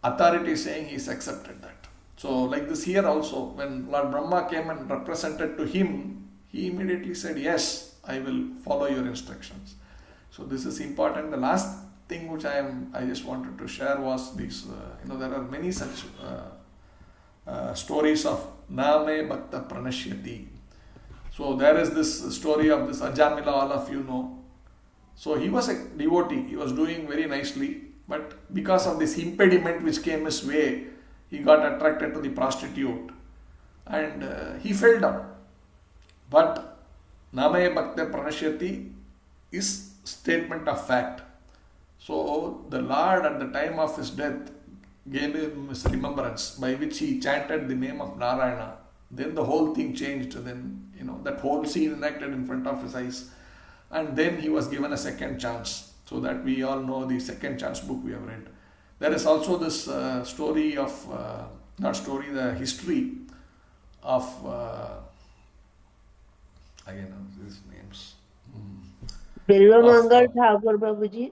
Authority is saying he's accepted that. So like this here also, when Lord Brahma came and represented to him, he immediately said, yes, I will follow your instructions. So this is important. The last thing which I just wanted to share was this, there are many such stories of Name Bhakta Pranashyati. So there is this story of this Ajamila, all of you know. So he was a devotee, he was doing very nicely, but because of this impediment which came his way, he got attracted to the prostitute and he fell down. But Name Bhakta Pranashyati is statement of fact. So the Lord at the time of his death gave him his remembrance by which he chanted the name of Narayana. Then the whole thing changed. Then, that whole scene enacted in front of his eyes. And then he was given a second chance. So that we all know the second chance book we have read. There is also this story of, the history of, again, these names. Bilvamangal Thakur Prabhuji.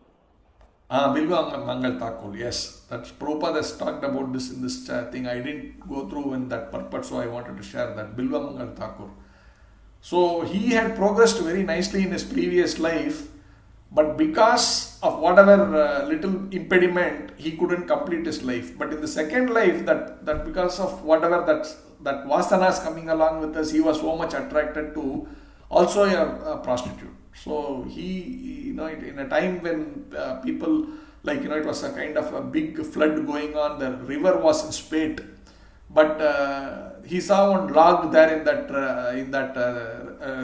Bilva Mangal Thakur, yes. That's Prabhupada has talked about this in this thing. I didn't go through in that purpose, so I wanted to share that. Bilva Mangal Thakur. So he had progressed very nicely in his previous life, but because of whatever little impediment, he couldn't complete his life. But in the second life, that because of whatever that vasana is coming along with us, he was so much attracted to also a prostitute. So he, in a time when people, it was a kind of a big flood going on, the river was in spate, but he saw one log there in that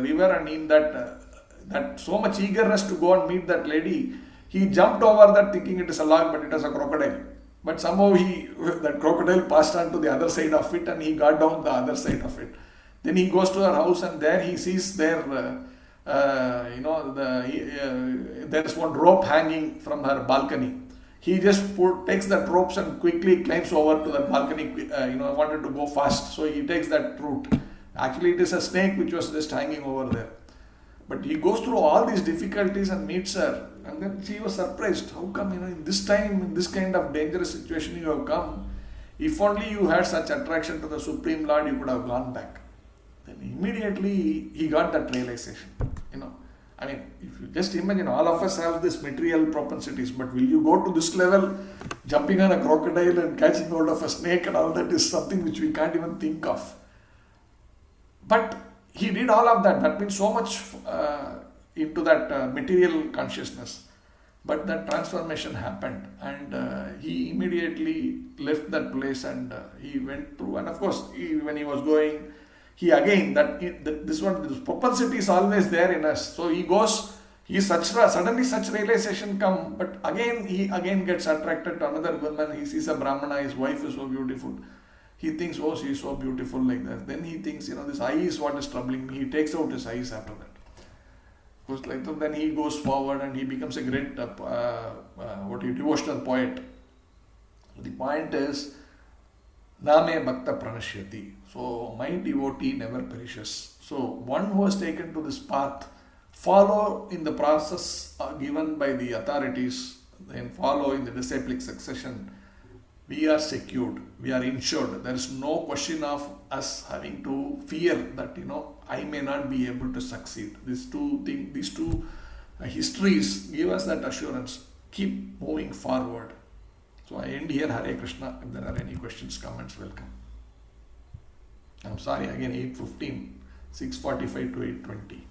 river, and in that so much eagerness to go and meet that lady, he jumped over that thinking it is a log, but it was a crocodile. But somehow that crocodile passed on to the other side of it, and he got down the other side of it. Then he goes to her house, and there he sees there. There's one rope hanging from her balcony. He just takes that ropes and quickly climbs over to that balcony. Wanted to go fast, so he takes that route. Actually, it is a snake which was just hanging over there. But he goes through all these difficulties and meets her. And then she was surprised. How come, in this time, in this kind of dangerous situation you have come? If only you had such attraction to the Supreme Lord, you could have gone back. Then immediately he got that realization. If you just imagine, all of us have this material propensities, but will you go to this level, jumping on a crocodile and catching hold of a snake and all that is something which we can't even think of. But he did all of that. That means so much into that material consciousness. But that transformation happened, and he immediately left that place, and he went through. And of course, when he was going, this propensity is always there in us. So he goes. Suddenly such realization come, but he gets attracted to another woman. He sees a Brahmana. His wife is so beautiful. He thinks, oh, she is so beautiful like that. Then he thinks, this eye is what is troubling me. He takes out his eyes after that. Goes like that. Then he goes forward and he becomes a great devotional poet. The point is, Name Bhakta Pranashyati. So my devotee never perishes. So one who has taken to this path, follow in the process given by the authorities, then follow in the disciplic succession. We are secured, we are insured. There is no question of us having to fear that, I may not be able to succeed. These two histories give us that assurance. Keep moving forward. So I end here. Hare Krishna. If there are any questions, comments, welcome. I'm sorry, again 8:15, 6:45 to 8:20.